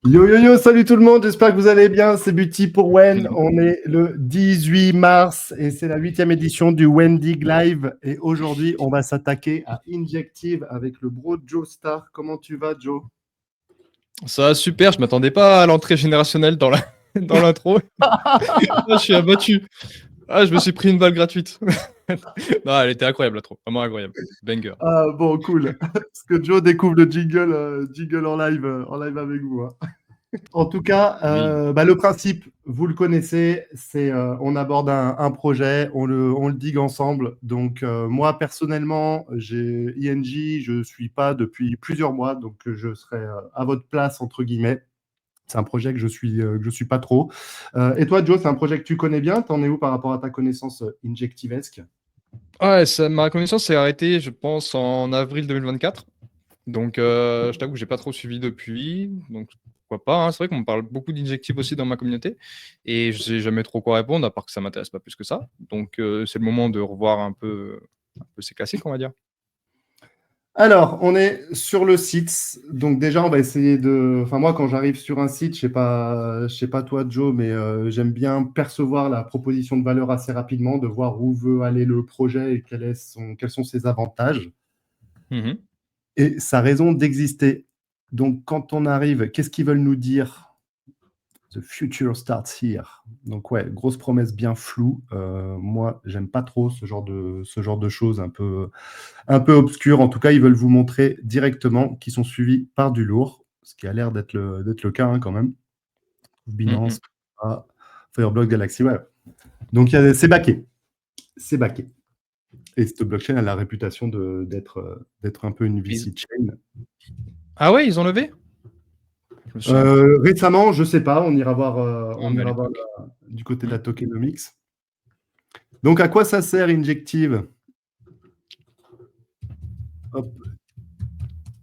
Yo yo yo, salut tout le monde, j'espère que vous allez bien, c'est Buty pour Wen, on est le 18 mars et c'est la 8e édition du Wendig Live et aujourd'hui on va s'attaquer à Injective avec le bro Joe Star. Comment tu vas Joe? Ça va super, je m'attendais pas à l'entrée générationnelle dans dans l'intro. Je suis abattu. Je me suis pris une balle gratuite. Non, elle était incroyable l'intro, vraiment incroyable. Banger. Ah bon, cool, parce que Joe découvre le jingle en live avec vous. Hein. En tout cas, Oui. le principe, vous le connaissez, c'est on aborde un projet, on le digue ensemble. Donc, moi, personnellement, j'ai INJ, je ne suis pas depuis plusieurs mois, donc je serai à votre place, entre guillemets. C'est un projet que je suis pas trop. Et toi, Joe, c'est un projet que tu connais bien. T'en es où par rapport à ta connaissance injectivesque? Ouais, ma connaissance s'est arrêtée, je pense, en avril 2024. Donc, je t'avoue que j'ai pas trop suivi depuis. Donc, pourquoi pas, hein. C'est vrai qu'on me parle beaucoup d'injectifs aussi dans ma communauté. Et je sais jamais trop quoi répondre, à part que ça m'intéresse pas plus que ça. Donc, c'est le moment de revoir un peu ces classiques, on va dire. Alors, on est sur le site. Donc déjà, on va essayer de... Enfin, moi, quand j'arrive sur un site, je sais pas toi, Joe, mais j'aime bien percevoir la proposition de valeur assez rapidement, de voir où veut aller le projet et quels sont ses avantages Mhm. et sa raison d'exister. Donc, quand on arrive, qu'est-ce qu'ils veulent nous dire? The future starts here. Donc ouais, grosse promesse bien floue. Moi, j'aime pas trop ce genre de choses un peu obscures. En tout cas, ils veulent vous montrer directement qu'ils sont suivis par du lourd, ce qui a l'air d'être le cas hein, quand même. Mhm. Binance, Fireblock, Galaxy, ouais. Donc c'est backé. C'est backé. Et cette blockchain a la réputation d'être un peu une Ils- VC chain. Ah ouais, ils ont levé? Je me souviens plus. Récemment, je sais pas, Ah, on mais à ira voir l'époque. du côté de Mm. la tokenomics. Donc, à quoi ça sert Injective? Hop.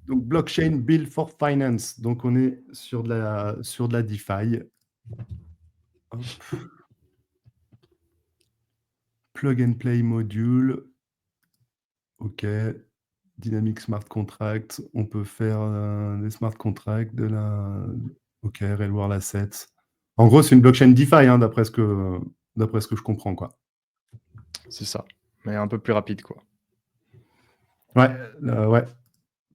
Donc, blockchain build for finance. Donc, on est sur de la DeFi. Hop. Plug and play module. OK. Dynamic smart contract. On peut faire des smart contracts, OK, real world assets. En gros, c'est une blockchain DeFi, hein, d'après ce que je comprends, quoi. C'est ça, mais un peu plus rapide, quoi. Ouais, ouais.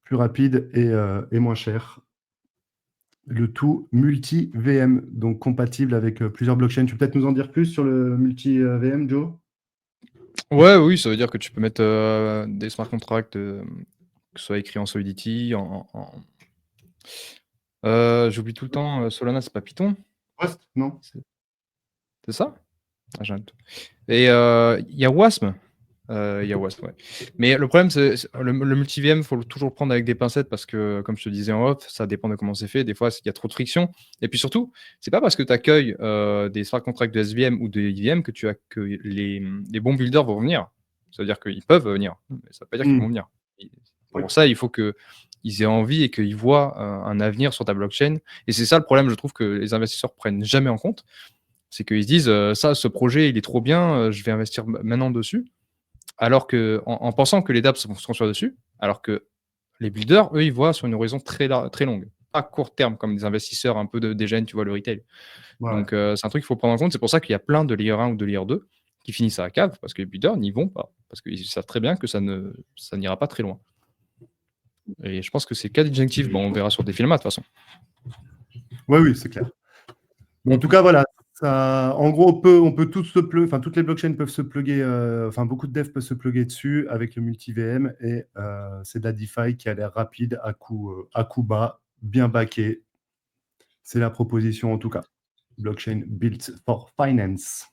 Plus rapide et moins cher. Le tout multi-VM, donc compatible avec plusieurs blockchains. Tu peux peut-être nous en dire plus sur le multi-VM, Joe? Ouais, oui, ça veut dire que tu peux mettre des smart contracts, que ce soit écrit en Solidity, j'oublie tout le temps, Solana, c'est pas Python? Rust, non? C'est c'est ça? J'ai un doute. Et il y a Wasm. Il y a Wasm, ouais. Mais le problème, c'est le multi-VM, faut toujours le prendre avec des pincettes parce que, comme je te disais en off, ça dépend de comment c'est fait. Des fois, il y a trop de friction. Et puis surtout, c'est pas parce que tu accueilles des smart contracts de SVM ou de IVM que les bons builders vont venir. Ça veut dire qu'ils peuvent venir, mais ça veut pas dire qu'ils vont venir. Oui. Pour ça, il faut qu'ils aient envie et qu'ils voient un avenir sur ta blockchain. Et c'est ça le problème, je trouve, que les investisseurs prennent jamais en compte. C'est qu'ils se disent, ça, ce projet, il est trop bien, je vais investir maintenant dessus. Alors que, en pensant que les dApps vont se construire dessus, alors que les builders, eux, ils voient sur une horizon très longue. Pas court terme, comme des investisseurs un peu des jeunes, tu vois, le retail. Ouais. Donc, c'est un truc qu'il faut prendre en compte. C'est pour ça qu'il y a plein de layer 1 ou de layer 2 qui finissent à la cave, parce que les builders n'y vont pas. Parce qu'ils savent très bien que ça n'ira pas très loin. Et je pense que c'est le cas d'Injective. Bon, on verra sur des films de toute façon. Ouais, oui, c'est clair. Bon, en tout cas, voilà. En gros, on peut tous se plugger, enfin, toutes les blockchains peuvent se plugger, enfin, beaucoup de devs peuvent se plugger dessus avec le multi-VM et c'est de la DeFi qui a l'air rapide à coût bas, bien backé. C'est la proposition en tout cas. Blockchain built for finance.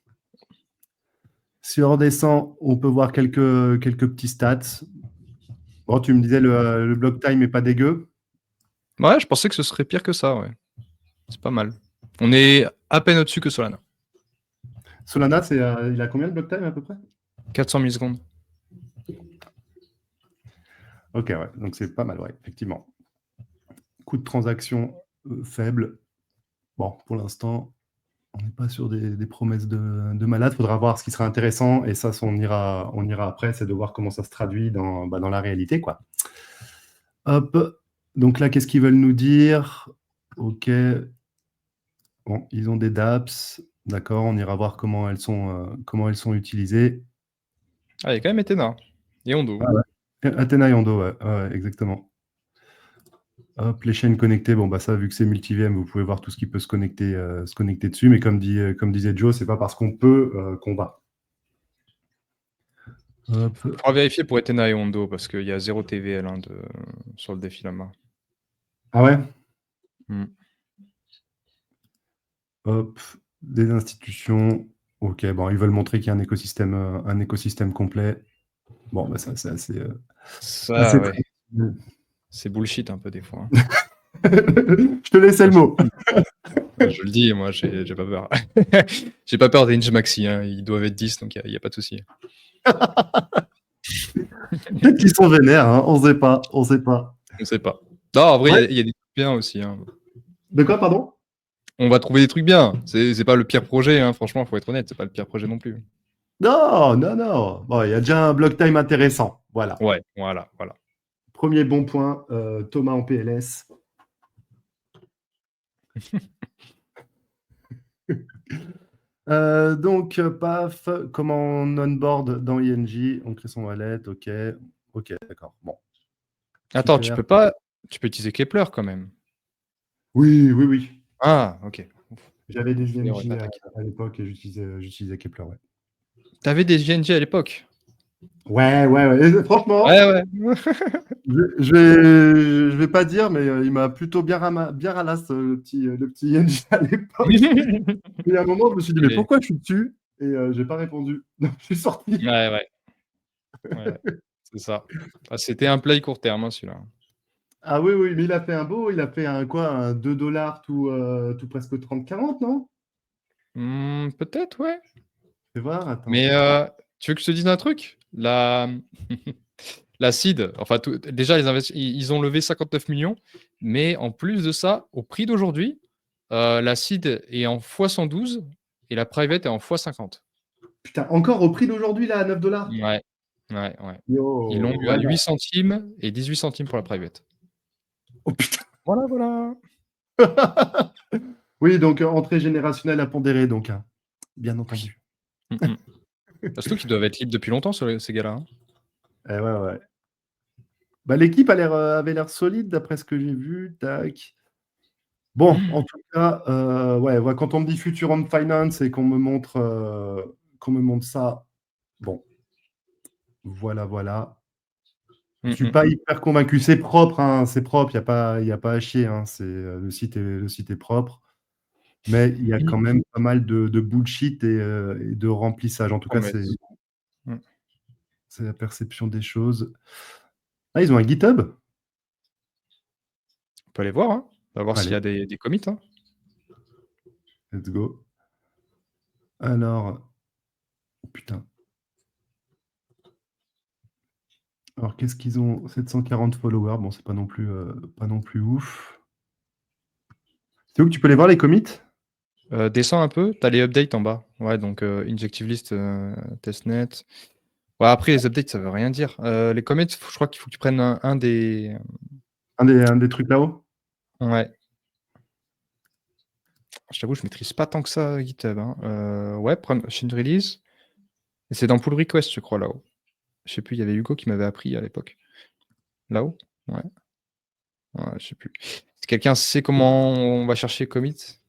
Si on redescend, on peut voir quelques petits stats. Bon, tu me disais le block time n'est pas dégueu. Ouais, je pensais que ce serait pire que ça, ouais. C'est pas mal. On est à peine au-dessus que Solana. Solana, il a combien de block time à peu près? 400 millisecondes. Ok, ouais, donc c'est pas mal, ouais, effectivement. Coût de transaction faible. Bon, pour l'instant, on n'est pas sur des promesses de malade. Il faudra voir ce qui sera intéressant. Et ça, on ira après. C'est de voir comment ça se traduit dans la réalité, quoi. Hop. Donc là, qu'est-ce qu'ils veulent nous dire? Ok. Bon, ils ont des dApps. D'accord, on ira voir comment elles sont utilisées. Ah, il y a quand même Ethena et Ondo. Ah ouais. Athena et Ondo, ouais, ouais, exactement. Hop, les chaînes connectées, bon, bah ça, vu que c'est multi-VM, vous pouvez voir tout ce qui peut se connecter dessus. Mais comme disait Joe, c'est pas parce qu'on peut qu'on va. Hop. Il faudra vérifier pour Ethena et Ondo parce qu'il y a 0 TVL sur le défi là-bas. Ah ouais? Mm. Hop, des institutions. Ok, bon, ils veulent montrer qu'il y a un écosystème complet. Bon, bah ça, c'est assez, Ça, assez ouais. prévisible. C'est bullshit un peu des fois. Je te laissais le mot. Je le dis, moi, j'ai pas peur. J'ai pas peur des Ninja Maxi, hein. Ils doivent être 10, donc il n'y a pas de souci. Peut-être qu'ils sont vénères, hein. On sait pas, on sait pas. On sait pas. Non, en vrai, il Ouais. y a des trucs bien aussi, hein. De quoi, pardon? On va trouver des trucs bien. C'est pas le pire projet, hein. Franchement, faut être honnête, c'est pas le pire projet non plus. Non, non, non. Bon, il y a déjà un block time intéressant. Voilà. Ouais, voilà, voilà. Premier bon point, Thomas en PLS. Donc, paf, comment on onboard dans ING? On crée son wallet, ok. Ok, d'accord. Bon. Attends, Super. tu peux utiliser Kepler quand même. Oui, oui, oui. Ah, ok. J'avais des Ouais, ING attaque. à l'époque et j'utilisais Kepler, ouais. T'avais des ING à l'époque? Ouais, ouais, ouais. Et franchement, Ouais, ouais. je vais pas dire, mais il m'a plutôt bien ralasse le petit ING à l'époque. Il y a un moment, je me suis dit, mais Stylé. pourquoi je suis dessus? Et j'ai pas répondu. Donc, je suis sorti. Ouais, ouais. Ouais, c'est ça. Ah, c'était un play court terme, hein, celui-là. Ah oui, oui, mais il a fait un quoi, un 2 $ tout presque 30-40, non? Peut-être, ouais. Fais voir, attends. Mais tu veux que je te dise un truc? La seed, enfin, déjà, ils ont levé 59 millions, mais en plus de ça, au prix d'aujourd'hui, la seed est en x112 et la private est en x50. Putain, encore au prix d'aujourd'hui, là, à 9 $? Ouais, ouais, ouais. Ils l'ont Yo, eu à ouais, non. 8 centimes et 18 centimes pour la private. Oh putain. Voilà, voilà. Oui, donc entrée générationnelle à pondérer, donc, hein, bien entendu. Mm, mm. Surtout qu'ils doivent être libres depuis longtemps, ces gars-là, hein. Ouais, ouais. Bah, l'équipe avait l'air solide d'après ce que j'ai vu. Tac. Bon, en tout cas, ouais, quand on me dit Future on Finance et qu'on me montre ça, bon, voilà. Je suis pas hyper convaincu. C'est propre, hein, c'est propre. Il y a pas à chier, hein. Le site est propre, mais il y a quand même pas mal de bullshit et de remplissage. En tout cas, Promesse. Mm. c'est la perception des choses. Ah, ils ont un GitHub? On peut aller voir, hein. On va voir s'il y Allez, a des commits, hein. let's go. Alors, oh, putain. Alors, qu'est-ce qu'ils ont? 740 followers. Bon, c'est pas non plus ouf. C'est où que tu peux les voir, les commits? Descends un peu, tu as les updates en bas. Ouais, donc Injective List, testnet. Ouais, après, les updates, ça veut rien dire. Les commits, je crois qu'il faut que tu prennes un des. Un des trucs là-haut? Ouais. Je t'avoue, je maîtrise pas tant que ça GitHub, hein. Ouais, Change Release. Et c'est dans Pull Request, je crois, là-haut. Je sais plus, il y avait Hugo qui m'avait appris à l'époque. Là-haut? Ouais. Ouais, je sais plus. Si quelqu'un sait comment on va chercher commit,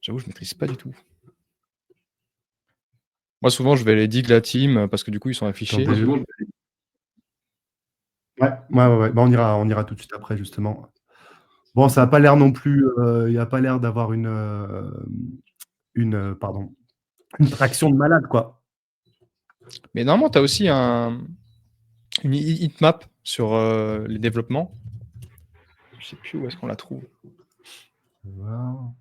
j'avoue, je maîtrise pas du tout. Moi, souvent, je vais les dig la team parce que du coup, ils sont affichés. Attends, ouais. Bah, on ira tout de suite après, justement. Bon, ça n'a pas l'air non plus. Il n'y a pas l'air d'avoir pardon, une traction de malade, quoi. Mais normalement, tu as aussi une heatmap sur les développements. Je sais plus où est-ce qu'on la trouve. Non.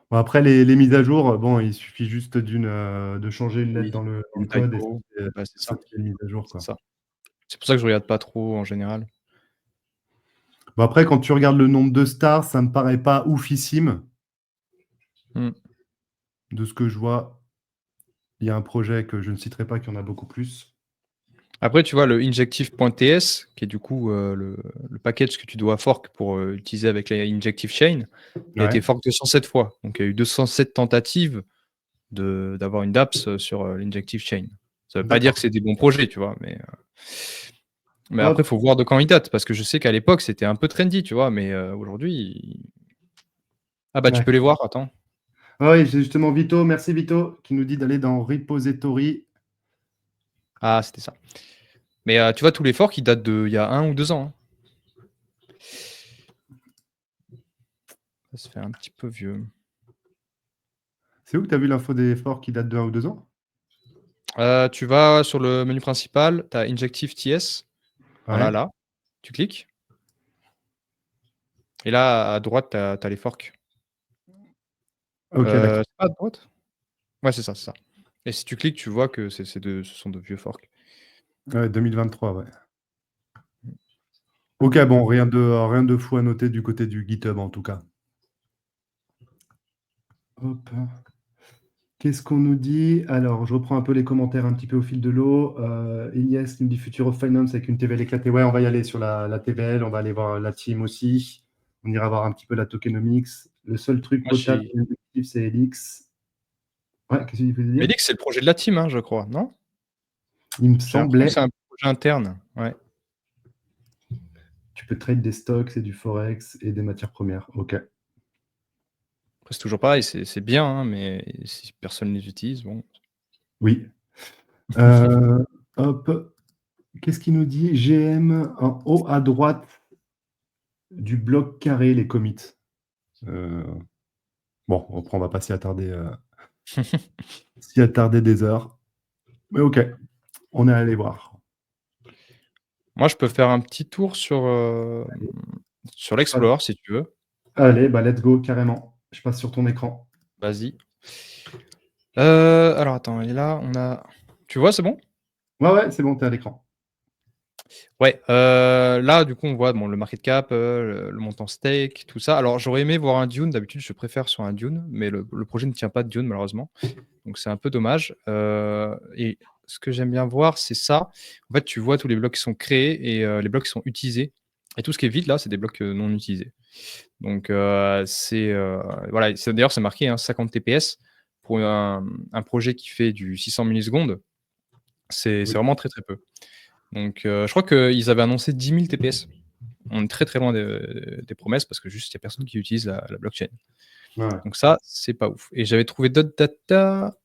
Bon, après, les mises à jour, bon, il suffit juste de changer une lettre Oui, dans le une code et typo. Ouais, c'est ça ça. te fait une mise à jour, C'est quoi. ça. C'est pour ça que je regarde pas trop en général. Bon, après, quand tu regardes le nombre de stars, ça me paraît pas oufissime. De ce que je vois, il y a un projet que je ne citerai pas qui en a beaucoup plus. Après, tu vois, le injective.ts, qui est du coup le package que tu dois fork pour utiliser avec la injective chain, il a été Ouais. fork 207 fois. Donc, il y a eu 207 tentatives d'avoir une dApps sur l'injective chain. Ça veut pas dire D'accord. que c'est des bons projets, tu vois, mais après, il Hop. faut voir de quand ils datent, parce que je sais qu'à l'époque, c'était un peu trendy, tu vois, mais aujourd'hui... Ah bah, tu Ouais. peux les voir, attends. Ah oui, c'est justement Vito, merci Vito, qui nous dit d'aller dans Repository. Ah, c'était ça. Mais tu vois, tous les forks, ils datent d'il y a 1 ou 2 ans. Ça se fait un petit peu vieux. C'est où que tu as vu l'info des forks qui datent de 1 ou 2 ans? Tu vas sur le menu principal, tu as Injective TS. Voilà, Ouais. là. Tu cliques. Et là, à droite, tu as les forks. Ok, d'accord. C'est pas à droite? Ouais, c'est ça, c'est ça. Et si tu cliques, tu vois que ce sont de vieux forks. Ouais, 2023, ouais. Ok, bon, rien de fou à noter du côté du GitHub en tout cas. Hop. Qu'est-ce qu'on nous dit? Alors, je reprends un peu les commentaires un petit peu au fil de l'eau. Elias qui nous dit Future of Finance avec une TVL éclatée. Ouais, on va y aller sur la TVL, on va aller voir la team aussi. On ira voir un petit peu la tokenomics. Le seul truc Moi, potable, c'est Elix. Ouais, qu'est-ce que tu veux dire? Elix, c'est le projet de la team, hein, je crois, non? Il me J'ai l'impression que semblait. c'est un projet interne. Ouais. Tu peux trade des stocks et du forex et des matières premières. Ok. Après, c'est toujours pareil, c'est bien, hein, mais si personne ne les utilise, bon. Oui. Euh, hop. Qu'est-ce qu'il nous dit? GM en haut à droite du bloc carré, les commits. Euh, bon, on va pas s'y attarder des heures. Mais ok, on est allé voir. Moi, je peux faire un petit tour sur Ah, l'Explorer, si tu veux. allez, bah let's go, carrément. Je passe sur ton écran. Vas-y. Alors, attends, et là, on a... Tu vois, c'est bon? Ouais, ouais, c'est bon, t'es à l'écran. Ouais, là, du coup, on voit bon, le market cap, le montant stake, tout ça. Alors, j'aurais aimé voir un Dune. D'habitude, je préfère sur un Dune, mais le projet ne tient pas de Dune, malheureusement. Donc, c'est un peu dommage. Et ce que j'aime bien voir, c'est ça. En fait, tu vois tous les blocs qui sont créés et les blocs qui sont utilisés. Et tout ce qui est vide, là, c'est des blocs non utilisés. Donc, voilà. D'ailleurs, c'est marqué 50 TPS pour un projet qui fait du 600 millisecondes. C'est Oui. vraiment très, très peu. Donc, je crois qu'ils avaient annoncé 10 000 TPS. On est très très loin des promesses parce que juste il n'y a personne qui utilise la blockchain. Ouais, ouais. Donc ça, c'est pas ouf. Et j'avais trouvé d'autres data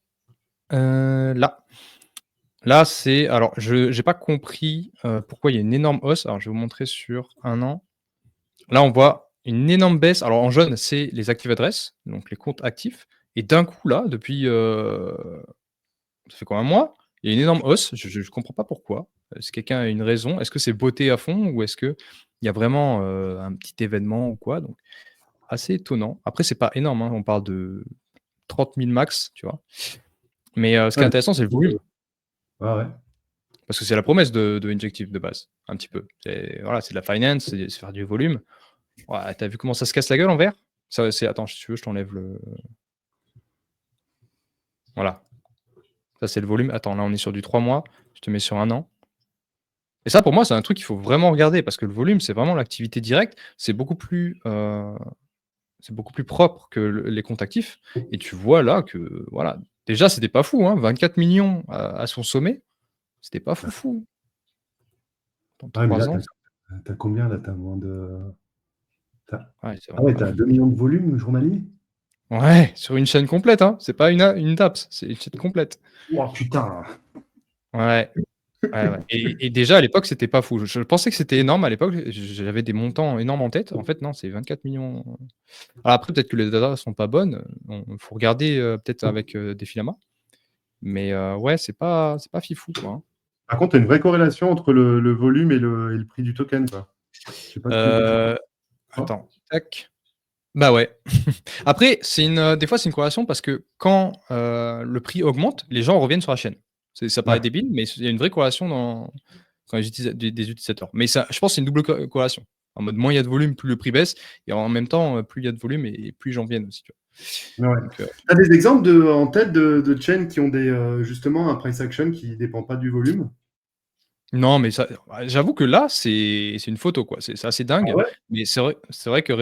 là. Là, c'est... Alors, je n'ai pas compris pourquoi il y a une énorme hausse. Alors, je vais vous montrer sur 1 an. Là, on voit une énorme baisse. Alors, en jaune, c'est les active addresses, donc les comptes actifs. Et d'un coup, là, depuis... ça fait quoi, un mois? Il y a une énorme hausse. Je ne comprends pas pourquoi. Est-ce que quelqu'un a une raison? Est-ce que c'est beauté à fond ou est-ce qu'il y a vraiment un petit événement ou quoi? Donc, assez étonnant. Après, c'est pas énorme. On parle de 30 000 max, tu vois. Mais ce qui est Ouais, intéressant, c'est le volume. ouais, ouais. Parce que c'est la promesse de Injective de base, un petit peu. Voilà, c'est de la finance, c'est faire du volume. Ouais, t'as vu comment ça se casse la gueule en vert? Attends, si tu veux, je t'enlève le. Voilà. Ça, c'est le volume. Attends, là, on est sur du 3 mois. Je te mets sur 1 an. Et ça, pour moi, c'est un truc qu'il faut vraiment regarder parce que le volume, c'est vraiment l'activité directe. C'est beaucoup plus propre que les comptes actifs. Et tu vois là que, voilà, déjà, c'était pas fou. 24 millions à son sommet. C'était pas fou. Dans Ouais, mais là, 3 ans. t'as combien là? T'as moins de. Ouais, c'est Ah vraiment ouais, pas t'as fou. 2 millions de volume journalier? Ouais, sur une chaîne complète. C'est pas une DApps, c'est une chaîne complète. Oh putain! Ouais. Ouais, ouais. Et déjà, à l'époque, c'était pas fou. Je pensais que c'était énorme à l'époque. J'avais des montants énormes en tête. En fait, non, c'est 24 millions. Alors après, peut-être que les datas sont pas bonnes. Il faut regarder peut-être avec des filaments. Mais ouais, c'est pas fifou, quoi. Par contre, t'as une vraie corrélation entre le volume et le prix du token, quoi. Je sais pas si. Oh, Attends, tac. Bah ouais. Après, des fois, c'est une corrélation parce que quand le prix augmente, les gens reviennent sur la chaîne. Ça paraît ouais. débile, mais il y a une vraie corrélation quand ils utilisent des utilisateurs. Mais ça, je pense que c'est une double corrélation. En mode, moins il y a de volume, plus le prix baisse. Et en même temps, plus il y a de volume et plus les gens viennent aussi. Tu Ouais. vois. Donc, Tu as des exemples en tête de chaînes qui ont justement un price action qui ne dépend pas du volume? Non, mais ça j'avoue que là, c'est une photo, quoi. C'est assez Ah dingue, ouais? mais c'est vrai que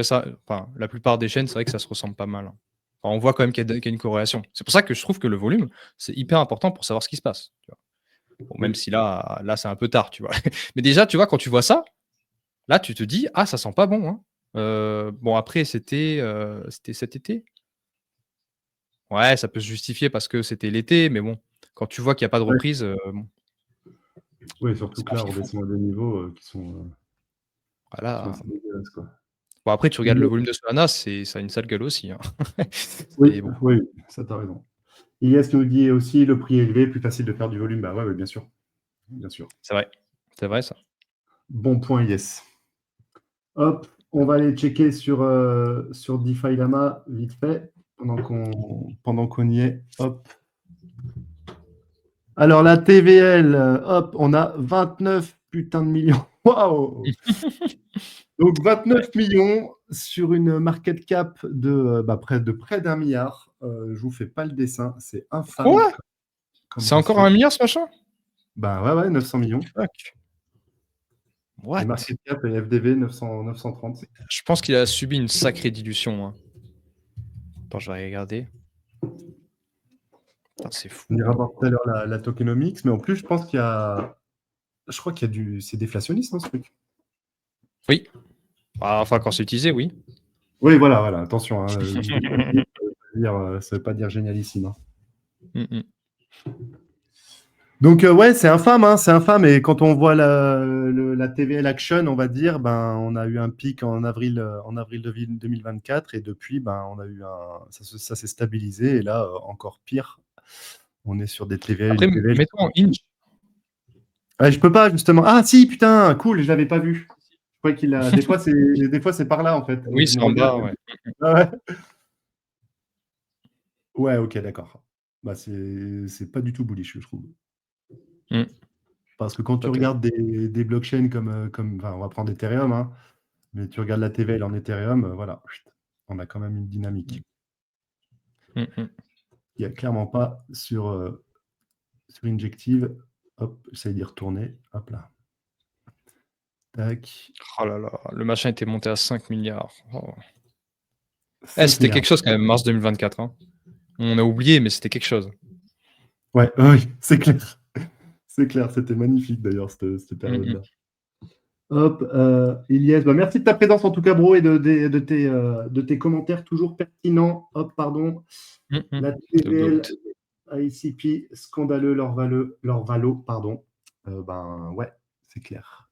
la plupart des chaînes, c'est vrai que ça se ressemble pas mal, hein. Enfin, on voit quand même qu'il y a une corrélation. C'est pour ça que je trouve que le volume, c'est hyper important pour savoir ce qui se passe, tu vois? Bon, même Oui. si là, c'est un peu tard, tu vois? Mais déjà, tu vois, quand tu vois ça, là, tu te dis: «Ah, ça sent pas bon, hein». Bon après c'était cet été? Ouais, ça peut se justifier parce que c'était l'été, mais bon, quand tu vois qu'il y a pas de Ouais. reprise, bon, Oui, surtout c'est que pas là, on fifou, redescend quoi. à des niveaux, qui sont Voilà. assez dégueulasses, quoi. Bon après tu regardes le Mais volume de Solana, ça a une sale gueule aussi, hein. oui, Mais bon, oui, ça tu as raison. Ilyes nous dit aussi: «Le prix est élevé, plus facile de faire du volume». Bah, ouais, ouais, bien sûr, bien sûr. c'est vrai. C'est vrai ça. Bon point, Ilyes. Hop, on va aller checker sur DeFi Lama vite fait pendant qu'on y est. Hop. Alors la TVL, hop, on a 29 putains de millions. Waouh! Donc 29 millions sur une market cap près d'1 milliard. Je vous fais pas le dessin, c'est infâme Quoi? comme C'est encore ratio. 1 milliard ce machin? Bah, ouais, ouais, 900 millions Fuck. et What? market cap et FDV 930. Je pense qu'il a subi une sacrée dilution, hein. Attends, je vais regarder. Putain, c'est On fou, ira hein. voir tout à l'heure la tokenomics, mais en plus, je crois qu'il y a c'est déflationniste, hein, ce truc. Oui. Bah, enfin quand c'est utilisé, oui. Oui, voilà, voilà, attention, hein, déflationniste, ça veut pas dire génialissime, hein. Mmh mh. Donc, ouais, c'est infâme, hein, c'est infâme. Et quand on voit la TVL Action, on va dire, ben, on a eu un pic en avril 2024, et depuis, ben, ça s'est stabilisé. Et là, encore pire, on est sur des TVL, Après, une TVL. mets-toi en inch. Ouais, je peux pas, justement. Ah, si, putain, cool, je l'avais pas vu. Je croyais qu'il a. Des fois, c'est par là, en fait. Donc, Oui, je me c'est en regarde. bas, ouais. Ah ouais. Ouais, ok, d'accord. Bah, c'est pas du tout bullish, je trouve. Mmh. Parce que quand Tout tu à fait. regardes des blockchains enfin, on va prendre Ethereum, hein, mais tu regardes la TVL en Ethereum, voilà, on a quand même une dynamique. Mmh mh. Il n'y a clairement pas sur Injective. Hop, j'essaie d'y retourner. Hop là. Tac. Oh là là, le machin était monté à 5 milliards. Oh. 5 C'était milliards. quelque chose quand même, mars 2024, hein. On a oublié, mais c'était quelque chose. Ouais, oui, c'est clair. C'est clair, c'était magnifique d'ailleurs, cette Mmh mh. période-là. Hop, Ilyes, bah, merci de ta présence en tout cas, bro, et de tes commentaires toujours pertinents. Hop, pardon. Mmh mh. La The TVL, boat. ICP, scandaleux leur valo, pardon. Ben ouais, c'est clair.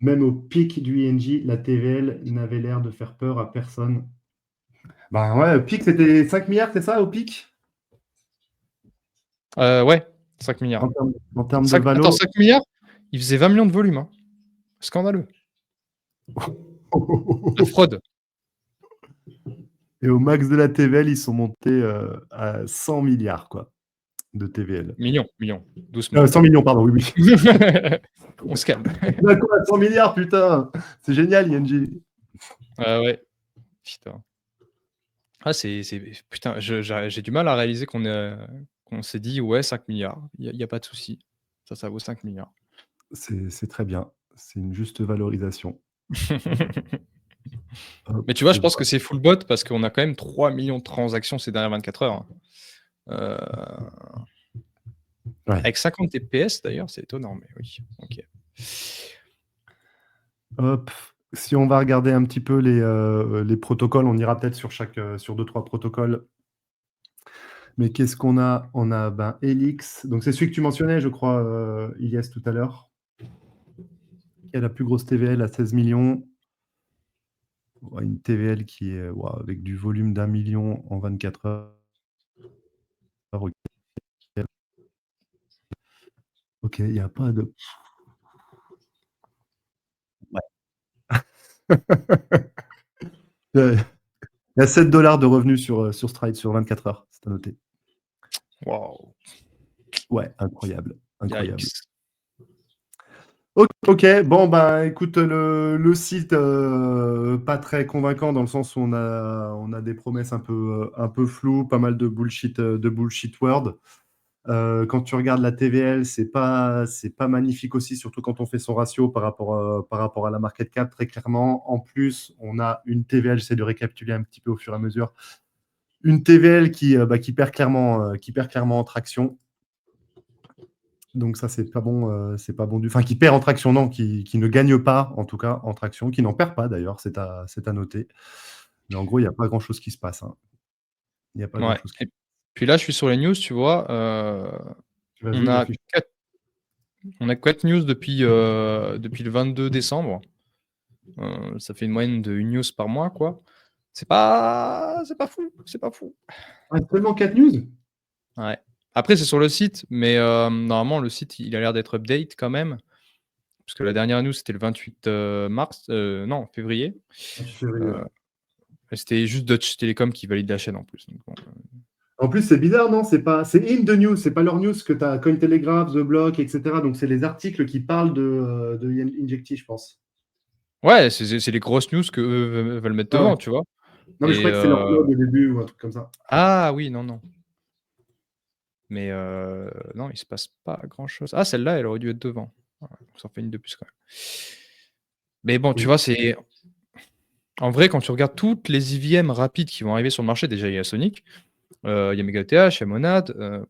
Même au pic du INJ, la TVL n'avait l'air de faire peur à personne. Ben ouais, au pic, c'était 5 milliards, c'est ça, au pic? Ouais, 5 milliards. En termes de 5 attends, valo. 5 milliards? Il faisait 20 millions de volume, hein. Scandaleux. La fraude. Et au max de la TVL, ils sont montés à 100 milliards, quoi, de TVL. Millions, doucement. 100 millions, pardon, oui, oui. On se calme. D'un coup, à 100 milliards, putain! C'est génial, ING. Ouais. Putain. Ah, c'est putain, j'ai du mal à réaliser qu'on s'est dit: «Ouais, 5 milliards, il y a pas de souci. Ça vaut 5 milliards. C'est très bien. C'est une juste valorisation. Hop, Mais tu vois, je je pense vois. que c'est full bot parce qu'on a quand même 3 millions de transactions ces dernières 24 heures, hein. Heu, Ouais. avec 50 TPS d'ailleurs, c'est étonnant, mais oui, OK. Hop. Si on va regarder un petit peu les protocoles, on ira peut-être sur 2-3 protocoles. Mais qu'est-ce qu'on a? On a, ben, Helix. Donc c'est celui que tu mentionnais, je crois, Ilyes, tout à l'heure. Qui a la plus grosse TVL à 16 millions. Ouais, une TVL qui est, waouh, avec du volume d'1 million en 24 heures. OK. OK, il y a pas de. Ouais. Il y a 7 $ de revenus sur Stride sur 24 heures, c'est à noter. Waouh, Ouais, incroyable, incroyable. yikes. OK, bon, bah, écoute, le site, pas très convaincant dans le sens où on a des promesses un peu floues, pas mal de bullshit word. Quand tu regardes la TVL, c'est pas magnifique aussi, surtout quand on fait son ratio par rapport à la market cap, très clairement. En plus, on a une TVL, j'essaie de récapituler un petit peu au fur et à mesure, une TVL qui perd clairement en traction. Donc ça, c'est pas bon, enfin, qui perd en traction, non, qui ne gagne pas, en tout cas, en traction, qui n'en perd pas d'ailleurs, c'est à noter. Mais en gros, il n'y a pas grand-chose qui se passe, hein. Il n'y a pas Ouais. grand-chose qui... Et puis là, je suis sur les news, tu vois. On Vas-y, a affiche. 4 news depuis le 22 décembre. Ça fait une moyenne de une news par mois, quoi. C'est pas fou, c'est pas fou. Ah, seulement 4 news? Ouais. Après, c'est sur le site, mais normalement, le site, il a l'air d'être update quand même. Parce que la dernière news, c'était le 28 février. Février, ouais. Et c'était juste Deutsche Telekom qui valide la chaîne en plus. Donc, bon, En plus, c'est bizarre, non? C'est in the news, c'est pas leur news que tu as Cointelegraph, The Block, etc. Donc, c'est les articles qui parlent de Injecti, je pense. ouais, c'est les grosses news que eux veulent mettre Ah ouais. devant, tu vois. Non, mais je Et croyais que c'est leur blog au début ou un truc comme ça. ah oui, non. Mais non, il se passe pas grand-chose. Ah, celle-là, elle aurait dû être devant. Voilà, donc ça en fait une de plus quand même. Mais bon, tu Oui. vois, c'est en vrai, quand tu regardes toutes les IVM rapides qui vont arriver sur le marché, déjà il y a Sonic, il y a MegaETH, il y a Monad.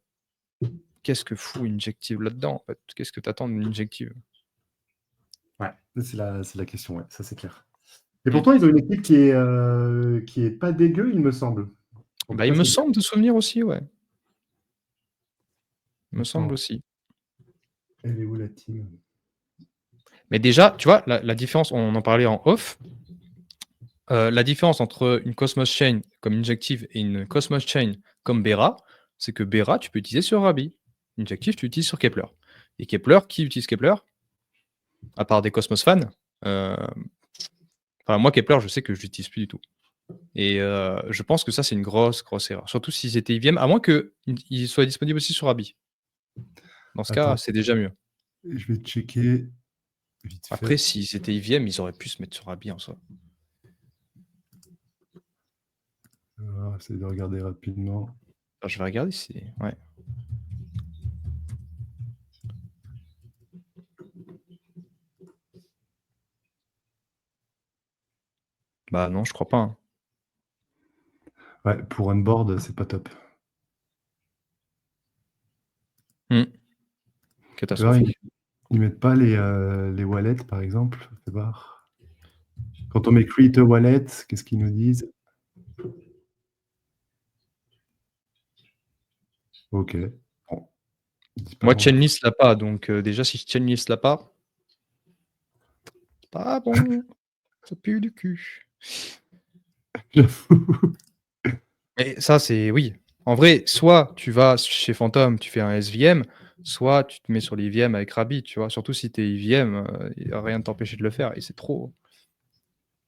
Qu'est-ce que fout Injective là-dedans en fait? Qu'est-ce que t'attends d'une Injective? Ouais, c'est la question, ouais, ça c'est clair. Et Mm. pourtant, ils ont une équipe qui est pas dégueu, il me semble. En tout Bah, il cas, me c'est bien. semble de souvenir aussi, ouais. Il me semble Attends, aussi. elle est où la team? Mais déjà, tu vois, la différence, on en parlait en off, la différence entre une Cosmos Chain comme Injective et une Cosmos Chain comme Bera, c'est que Bera, tu peux utiliser sur Rabi. Injective, tu utilises sur Kepler. Et Kepler, qui utilise Kepler? À part des Cosmos fans. Enfin, moi, Kepler, je sais que je l'utilise plus du tout. Et je pense que ça, c'est une grosse erreur. Surtout s'ils étaient IVM, à moins qu'ils soient disponibles aussi sur Rabi. Dans ce cas, Attends, c'est déjà mieux. je vais checker vite Après, fait. s'ils étaient IVM, ils auraient pu se mettre sur Rabi en soi. On va essayer de regarder rapidement. Alors, je vais regarder si. Ouais. Bah non, je crois pas. Hein. Ouais, pour Onboard, c'est pas top. Catastrophique. Ils mettent pas les wallets, par exemple. Fais voir. Quand on met create a wallet, qu'est-ce qu'ils nous disent? Ok. Bon. Moi, Chainlist l'a pas, donc déjà, si Chainlist l'a pas, pas bon. Ça pue du cul. Et ça, c'est oui. En vrai, soit tu vas chez Phantom, tu fais un SVM, soit tu te mets sur l'IVM avec Rabbit, tu vois. Surtout si tu es IVM, il n'y a rien de t'empêcher de le faire. Et c'est trop.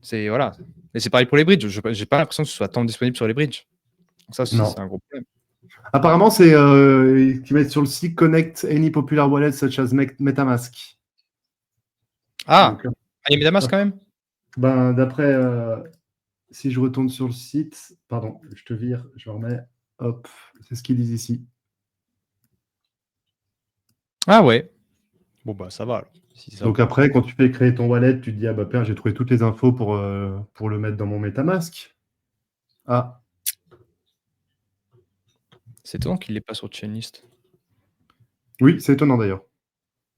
C'est voilà. Et c'est pareil pour les bridges. J'ai pas l'impression que ce soit tant disponible sur les bridges. Ça aussi, Non. c'est un gros problème. Apparemment, c'est qu'ils mettent sur le site Connect any popular wallet such as MetaMask. Ah, Donc, il y a MetaMask quand même. ben, d'après, si je retourne sur le site, pardon, je te vire, je remets, hop, c'est ce qu'ils disent ici. Ah ouais. Bon bah ça va. Alors. Si ça Donc va. après, quand tu fais créer ton wallet, tu te dis, ah bah père, j'ai trouvé toutes les infos pour le mettre dans mon MetaMask. Ah, C'est étonnant qu'il l'ait pas sur Chainlist. oui, c'est étonnant d'ailleurs.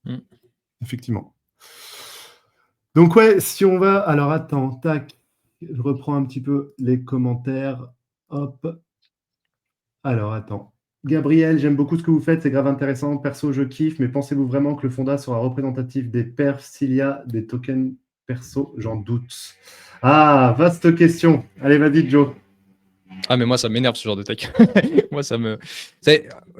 Hmm. Effectivement. Donc ouais, si on va... Alors attends, tac, je reprends un petit peu les commentaires. Hop. Alors attends. Gabriel, j'aime beaucoup ce que vous faites, c'est grave intéressant. Perso, je kiffe, mais pensez-vous vraiment que le fonda sera représentatif des perfs s'il y a des tokens perso? J'en doute. Ah, vaste question. Allez, vas-y, Joe. Ah mais moi ça m'énerve ce genre de tech. Moi ça me.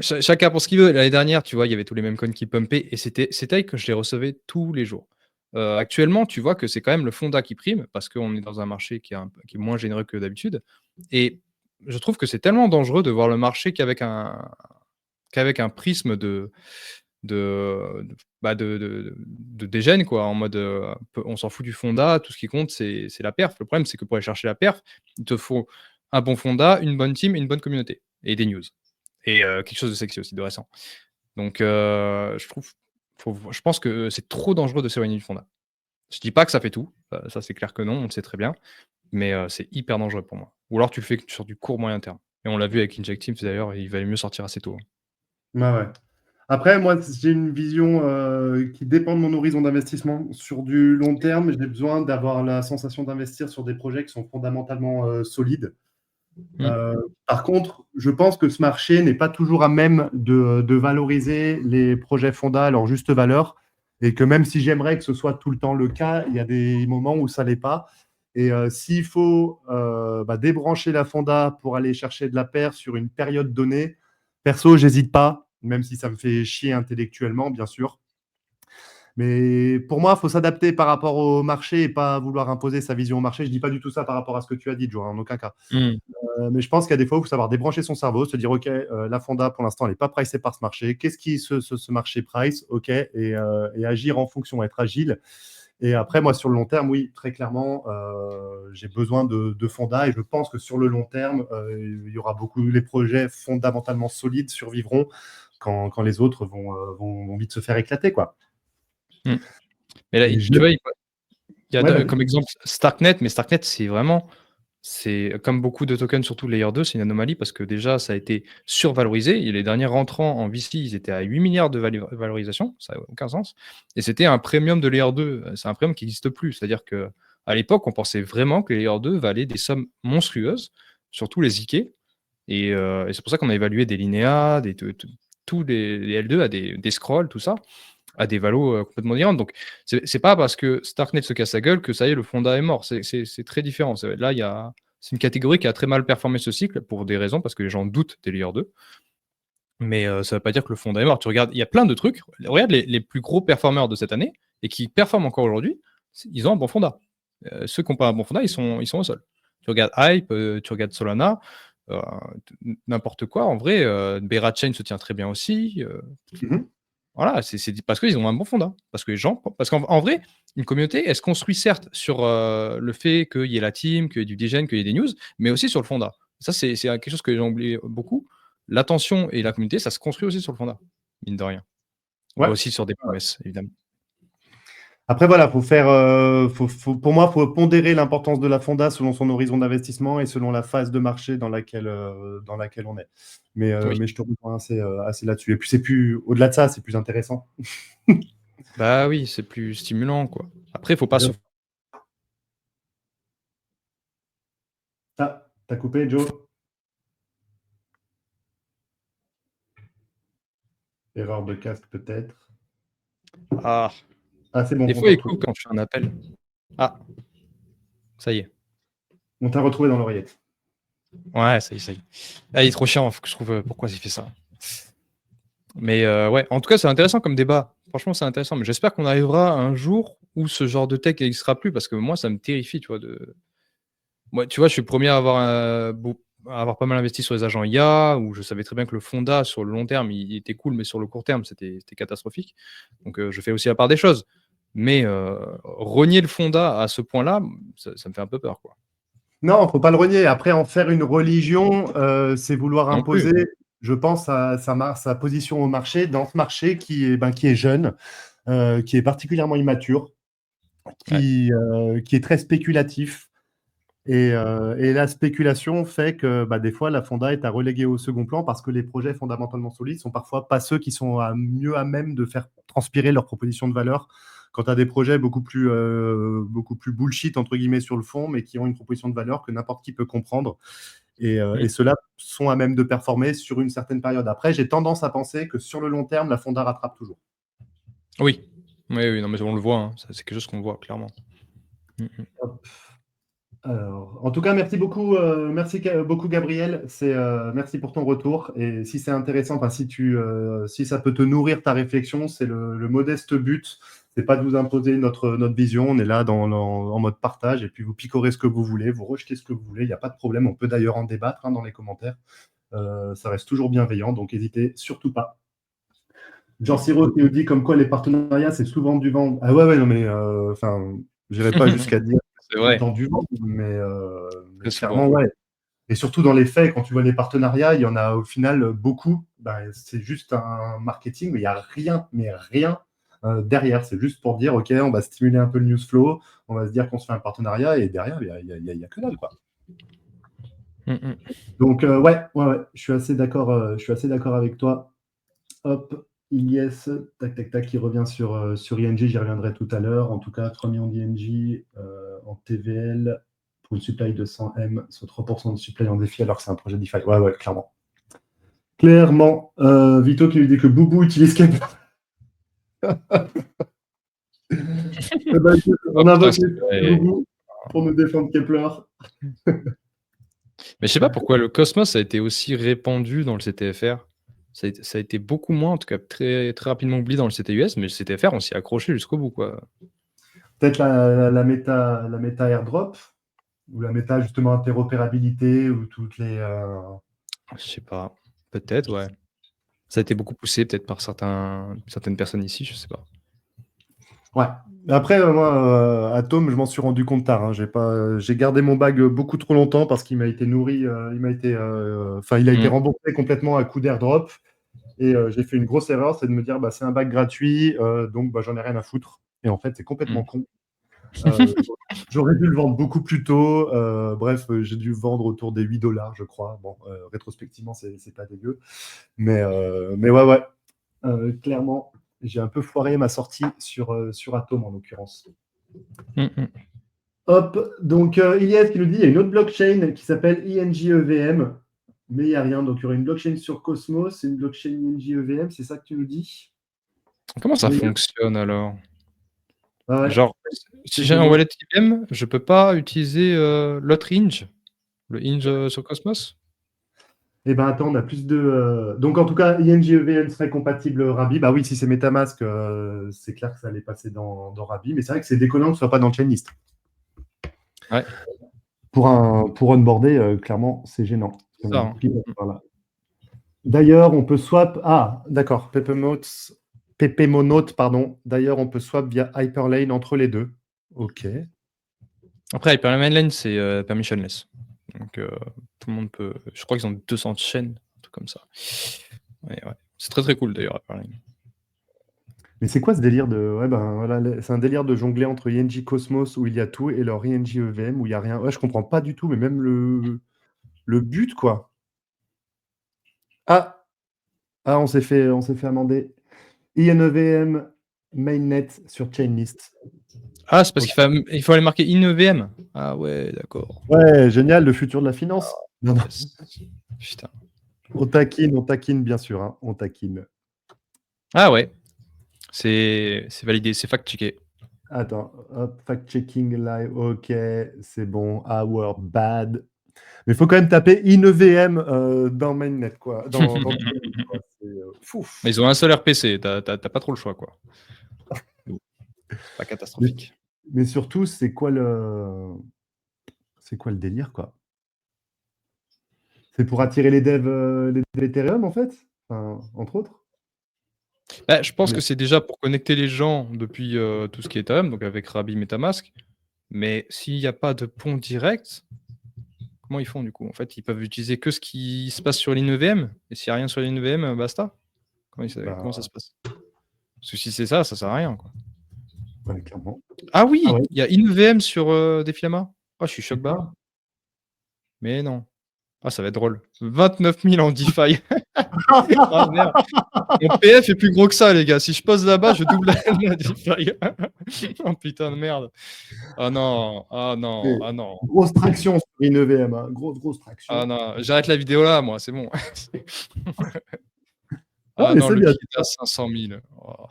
Chacun pour ce qu'il veut. L'année dernière, tu vois, il y avait tous les mêmes coins qui pumpaient et c'était ces techs que je les recevais tous les jours. Actuellement, tu vois que c'est quand même le fonda qui prime parce qu'on est dans un marché qui est moins généreux que d'habitude. Et je trouve que c'est tellement dangereux de voir le marché qu'avec un prisme de dégène, quoi, en mode on s'en fout du fonda, tout ce qui compte c'est la perf. Le problème c'est que pour aller chercher la perf, il te faut un bon fonda, une bonne team et une bonne communauté et des news. et quelque chose de sexy aussi, de récent. Donc, je pense que c'est trop dangereux de s'éloigner du fonda. Je dis pas que ça fait tout, ça c'est clair que non, on le sait très bien, mais c'est hyper dangereux pour moi. Ou alors tu le fais sur du court moyen terme. Et on l'a vu avec Injective d'ailleurs, il valait mieux sortir assez tôt. Ouais. Après, moi, j'ai une vision qui dépend de mon horizon d'investissement. Sur du long terme, j'ai besoin d'avoir la sensation d'investir sur des projets qui sont fondamentalement solides. Par contre, je pense que ce marché n'est pas toujours à même de valoriser les projets fonda à leur juste valeur et que même si j'aimerais que ce soit tout le temps le cas, il y a des moments où ça l'est pas. Et s'il faut débrancher la fonda pour aller chercher de la paire sur une période donnée, perso, j'hésite pas, même si ça me fait chier intellectuellement, bien sûr. Mais pour moi, il faut s'adapter par rapport au marché et pas vouloir imposer sa vision au marché. Je dis pas du tout ça par rapport à ce que tu as dit, Joe, en aucun cas. Mais je pense qu'il y a des fois où il faut savoir débrancher son cerveau, se dire, OK, la fonda, pour l'instant, elle n'est pas pricée par ce marché. Qu'est-ce qui ce marché price? OK, et agir en fonction, être agile. Et après, moi, sur le long terme, oui, très clairement, j'ai besoin de fonda et je pense que sur le long terme, il y aura les projets fondamentalement solides survivront quand les autres vont vite se faire éclater, quoi. Mais là, tu vois, il y a Ouais, comme exemple Starknet, mais Starknet, c'est comme beaucoup de tokens, surtout Layer 2, c'est une anomalie parce que déjà, ça a été survalorisé. Et les derniers rentrants en VC, ils étaient à 8 milliards de valorisation, ça n'a aucun sens. Et c'était un premium de Layer 2, c'est un premium qui n'existe plus. C'est-à-dire qu'à l'époque, on pensait vraiment que les Layer 2 valaient des sommes monstrueuses, surtout les IK. Et c'est pour ça qu'on a évalué des Linéa, tous les L2 à des scrolls, tout ça, à des valos complètement différentes. Donc, c'est pas parce que Starknet se casse la gueule que ça y est, le fonda est mort. C'est très différent. Là, c'est une catégorie qui a très mal performé ce cycle pour des raisons, parce que les gens doutent des Layer 2. Mais ça ne veut pas dire que le fonda est mort. Tu regardes, il y a plein de trucs. Regarde les plus gros performeurs de cette année et qui performent encore aujourd'hui, ils ont un bon fonda. Ceux qui n'ont pas un bon fonda, ils sont au sol. Tu regardes Hype, tu regardes Solana, n'importe quoi. En vrai, Beira Chain se tient très bien aussi. Voilà, c'est parce qu'ils ont un bon fonda. Parce qu'en vrai, une communauté, elle se construit certes sur le fait qu'il y ait la team, qu'il y ait du degen, qu'il y ait des news, mais aussi sur le fonda. Ça, c'est quelque chose que j'ai oublié beaucoup. L'attention et la communauté, ça se construit aussi sur le fonda, mine de rien. Ouais. Aussi sur des promesses, évidemment. Après, voilà, pour moi, il faut pondérer l'importance de la fonda selon son horizon d'investissement et selon la phase de marché dans laquelle on est. Mais je te rejoins assez là-dessus. Et puis, au-delà de ça, c'est plus intéressant. Bah oui, c'est plus stimulant, quoi. Après, il ne faut pas se... Ah, t'as coupé, Joe? Erreur de casque, peut-être. Ah, c'est bon. des fois, il coupe quand je fais un appel. Ah, ça y est. On t'a retrouvé dans l'oreillette. Ouais, ça y est. Ah, il est trop chiant, il faut que je trouve pourquoi il fait ça. Mais ouais, en tout cas, c'est intéressant comme débat. Franchement, c'est intéressant. Mais j'espère qu'on arrivera un jour où ce genre de tech n'existera plus, parce que moi, ça me terrifie, tu vois. Moi, tu vois, je suis le premier à avoir pas mal investi sur les agents IA, où je savais très bien que le fonda, sur le long terme, il était cool, mais sur le court terme, c'était catastrophique. Donc, je fais aussi la part des choses. Mais renier le fonda à ce point-là, ça me fait un peu peur, quoi. Non, il ne faut pas le renier. Après, en faire une religion, c'est vouloir Non plus. imposer, je pense, sa position au marché, dans ce marché qui est jeune, qui est particulièrement immature, qui est très spéculatif. Et la spéculation fait que des fois, la fonda est à reléguer au second plan parce que les projets fondamentalement solides sont parfois pas ceux qui sont mieux à même de faire transpirer leur proposition de valeur. Quand tu as des projets beaucoup plus bullshit, entre guillemets, sur le fond, mais qui ont une proposition de valeur que n'importe qui peut comprendre. Et ceux-là sont à même de performer sur une certaine période. Après, j'ai tendance à penser que sur le long terme, la fonda rattrape toujours. Oui, non, mais on le voit, hein. C'est quelque chose qu'on voit clairement. Alors, en tout cas, merci beaucoup Gabriel. Merci pour ton retour. Et si c'est intéressant, si ça peut te nourrir ta réflexion, c'est le modeste but. C'est pas de vous imposer notre vision. On est là en mode partage et puis vous picorez ce que vous voulez, vous rejetez ce que vous voulez. Il n'y a pas de problème. On peut d'ailleurs en débattre dans les commentaires. Ça reste toujours bienveillant, donc n'hésitez surtout pas. Jean Siro qui nous dit comme quoi les partenariats, c'est souvent du vent. Ah ouais, non, mais je n'irai pas jusqu'à dire c'est vrai. dans du vent, mais Très clairement, souvent. ouais. Et surtout dans les faits, quand tu vois les partenariats, il y en a au final beaucoup. Ben, c'est juste un marketing, mais il n'y a rien derrière. C'est juste pour dire, OK, on va stimuler un peu le news flow, on va se dire qu'on se fait un partenariat, et derrière, il y a que dalle, quoi. Donc, ouais, je suis assez d'accord avec toi. Hop, Ilyes, tac, tac, tac, qui revient sur ING, j'y reviendrai tout à l'heure. En tout cas, 3 millions d'ING en TVL pour une supply de 100 M, soit 3% de supply en défi, alors que c'est un projet DeFi. Ouais, clairement. Clairement. Vito qui lui dit que Boubou utilise Kepler. Eh ben, on a voté Boubou pour nous défendre Kepler. Mais je sais pas pourquoi le Cosmos a été aussi répandu dans le CTFR. Ça a été beaucoup moins, en tout cas très, très rapidement oublié dans le CTUS, mais le CTFR, on s'y est accroché jusqu'au bout, quoi. Peut-être la méta airdrop, ou la méta justement interopérabilité, ou toutes les... Je sais pas. Peut-être, ouais. Ça a été beaucoup poussé, peut-être par certaines personnes ici, je sais pas. Ouais. Après, moi, Atom, je m'en suis rendu compte tard. Hein. J'ai gardé mon bag beaucoup trop longtemps parce qu'il m'a été nourri, il a été remboursé complètement à coup d'airdrop. Et j'ai fait une grosse erreur, c'est de me dire, bah, c'est un bag gratuit, donc bah, j'en ai rien à foutre. Et en fait, c'est complètement con. J'aurais dû le vendre beaucoup plus tôt. Bref, j'ai dû vendre autour des 8 $, je crois. Bon, rétrospectivement, c'est pas dégueu. Mais ouais. Clairement, j'ai un peu foiré ma sortie sur Atom, en l'occurrence. Hop, donc Ilyes qui nous dit il y a une autre blockchain qui s'appelle ING-EVM, mais il n'y a rien. Donc il y aurait une blockchain sur Cosmos et une blockchain ING-EVM, c'est ça que tu nous dis? Comment ça fonctionne alors? Ouais. Genre, si j'ai un wallet IBM, je peux pas utiliser l'autre Inge, le Inge sur Cosmos? Eh ben attends, on a plus de. Donc en tout cas, ING-EVM serait compatible Rabi. Bah oui, si c'est MetaMask, c'est clair que ça allait passer dans Rabi, mais c'est vrai que c'est déconnant que ce soit pas dans Chainlist. Ouais. Pour onboarder, clairement, c'est gênant. Ça, hein. Voilà. D'ailleurs, on peut swap. Ah, d'accord. Pepemonote, pardon. D'ailleurs, on peut swap via Hyperlane entre les deux. OK. Après, Hyperlane, c'est permissionless. Donc, tout le monde peut. Je crois qu'ils ont 200 chaînes, un truc comme ça. Ouais. C'est très très cool d'ailleurs, Hyperlane. Mais c'est quoi ce délire de. Ouais, ben voilà, c'est un délire de jongler entre ING Cosmos où il y a tout et leur ING EVM où il n'y a rien. Ouais, je comprends pas du tout, mais même le but, quoi. Ah, on s'est fait amender. INEVM mainnet sur Chainlist. Ah, c'est parce qu'il faut aller marquer INEVM. Ah ouais, d'accord. Ouais, génial, le futur de la finance. Non. Putain. On taquine, bien sûr. Hein, on taquine. Ah ouais. C'est validé, c'est fact-checké. Attends, hop, fact-checking live, ok, c'est bon, our bad. Mais il faut quand même taper INEVM dans mainnet, quoi. Mais ils ont un seul RPC, t'as pas trop le choix, quoi. Pas catastrophique. Mais surtout, c'est quoi le délire, quoi? C'est pour attirer les devs Ethereum, en fait, enfin, entre autres. Bah, je pense que c'est déjà pour connecter les gens depuis tout ce qui est Ethereum, donc avec Rabi MetaMask. Mais s'il n'y a pas de pont direct, comment ils font du coup? En fait, ils peuvent utiliser que ce qui se passe sur l'INEVM. Et s'il n'y a rien sur l'INEVM, basta. Comment ça se passe? Parce que si c'est ça sert à rien, quoi. Ouais, clairement. Ah oui, il y a INEVM sur Defilama. Oh, je suis choc barre. Mais non. Ah, ça va être drôle. 29 000 en DeFi. Ah merde. Mon PF est plus gros que ça, les gars. Si je pose là-bas, je double la DeFi. Oh putain de merde. Ah non. Grosse traction sur INEVM, hein. Grosse traction. Ah non, j'arrête la vidéo là, moi, c'est bon. Ah non, le kit à 500 000. Oh.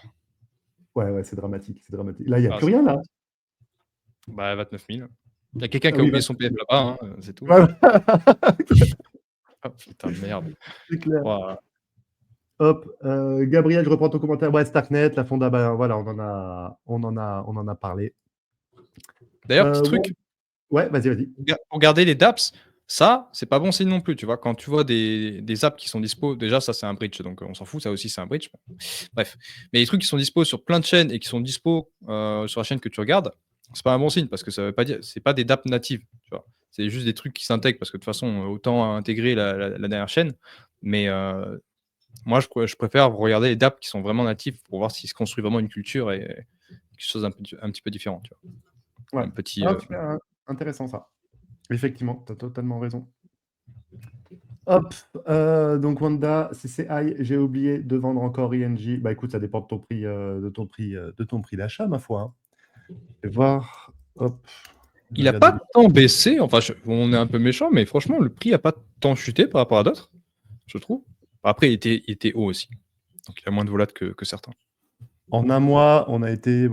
Ouais, c'est dramatique. Là, il n'y a plus rien, là. Bah, 29 000. Il y a quelqu'un qui a oublié son PF là-bas, hein, c'est tout. Ouais. Oh, putain de merde. C'est clair. Wow. Hop, Gabriel, je reprends ton commentaire. Ouais, Starknet, la Fonda, ben, voilà, on en a parlé. D'ailleurs, petit truc. Ouais, vas-y. Pour garder les dApps, ça, c'est pas bon signe non plus, tu vois. Quand tu vois des apps qui sont dispo, déjà, ça, c'est un bridge, donc on s'en fout, ça aussi, c'est un bridge. Bref. Mais les trucs qui sont dispo sur plein de chaînes et qui sont dispo sur la chaîne que tu regardes, c'est pas un bon signe parce que ça veut pas dire, c'est pas des dApps natives, tu vois. C'est juste des trucs qui s'intègrent parce que de toute façon, autant intégrer la dernière chaîne. Mais moi, je préfère regarder les dApps qui sont vraiment natifs pour voir s'il se construit vraiment une culture et quelque chose un petit peu différent. Tu vois. Ouais. Un petit. Ah, super intéressant ça. Effectivement, tu as totalement raison. Hop, donc Wanda, CCI, j'ai oublié de vendre encore ING. Bah écoute, ça dépend de ton prix, de ton prix d'achat, ma foi. Hein. Je vais voir. Hop. Je Il vais n'a regarder pas tant baissé. Enfin, on est un peu méchant, mais franchement, le prix n'a pas tant chuté par rapport à d'autres, je trouve. Après, il était haut aussi. Donc, il a moins de volat que certains. En un mois, on a été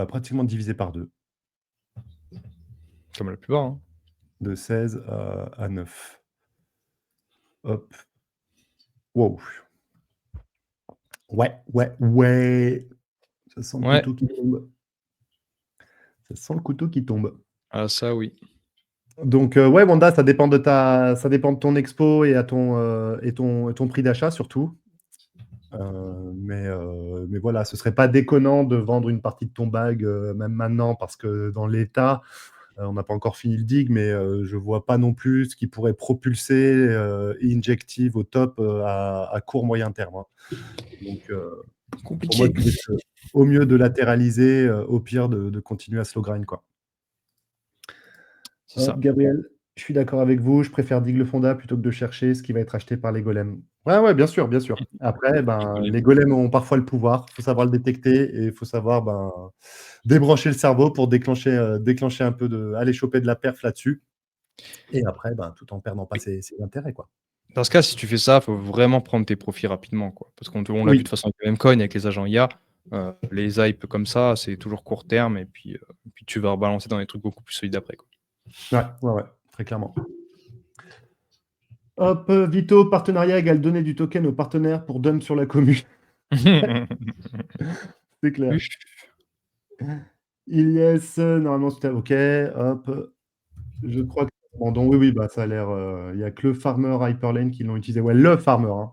pratiquement divisé par deux. Comme la plupart. Hein. De 16 à 9. Hop. Wow. Ouais. Ça sent le Ouais. couteau qui tombe. Ça sent le couteau qui tombe. Ah, ça, oui. Donc, ouais, Wanda, ça dépend de ton expo et ton prix d'achat surtout. Mais voilà, ce serait pas déconnant de vendre une partie de ton bag, même maintenant, parce que dans l'état, on n'a pas encore fini le dig, mais je vois pas non plus ce qui pourrait propulser Injective au top à court moyen terme. Hein. Donc, pour moi, Compliqué. tu risques au mieux de latéraliser, au pire de continuer à slow grind, quoi. C'est ça. Gabriel, je suis d'accord avec vous. Je préfère dig le fonda plutôt que de chercher ce qui va être acheté par les golems. Ouais, bien sûr, bien sûr. Après, les golems ont parfois le pouvoir. Il faut savoir le détecter et il faut savoir débrancher le cerveau pour déclencher un peu aller choper de la perf là-dessus. Et après, tout en perdant pas ses intérêts, quoi. Dans ce cas, si tu fais ça, il faut vraiment prendre tes profits rapidement. Quoi. Parce qu'on l'a vu de toute façon avec le Mcoin, avec les agents IA. Les hypes comme ça, c'est toujours court terme. Et puis tu vas rebalancer dans des trucs beaucoup plus solides après. Quoi. Ouais, très clairement. Hop, Vito, partenariat égale donner du token aux partenaires pour dump sur la commu. C'est clair. Ilyes, normalement c'était OK. Hop. Je crois que donc oui, ça a l'air. Il n'y a que le farmer Hyperlane qui l'ont utilisé. Ouais, le farmer. Hein.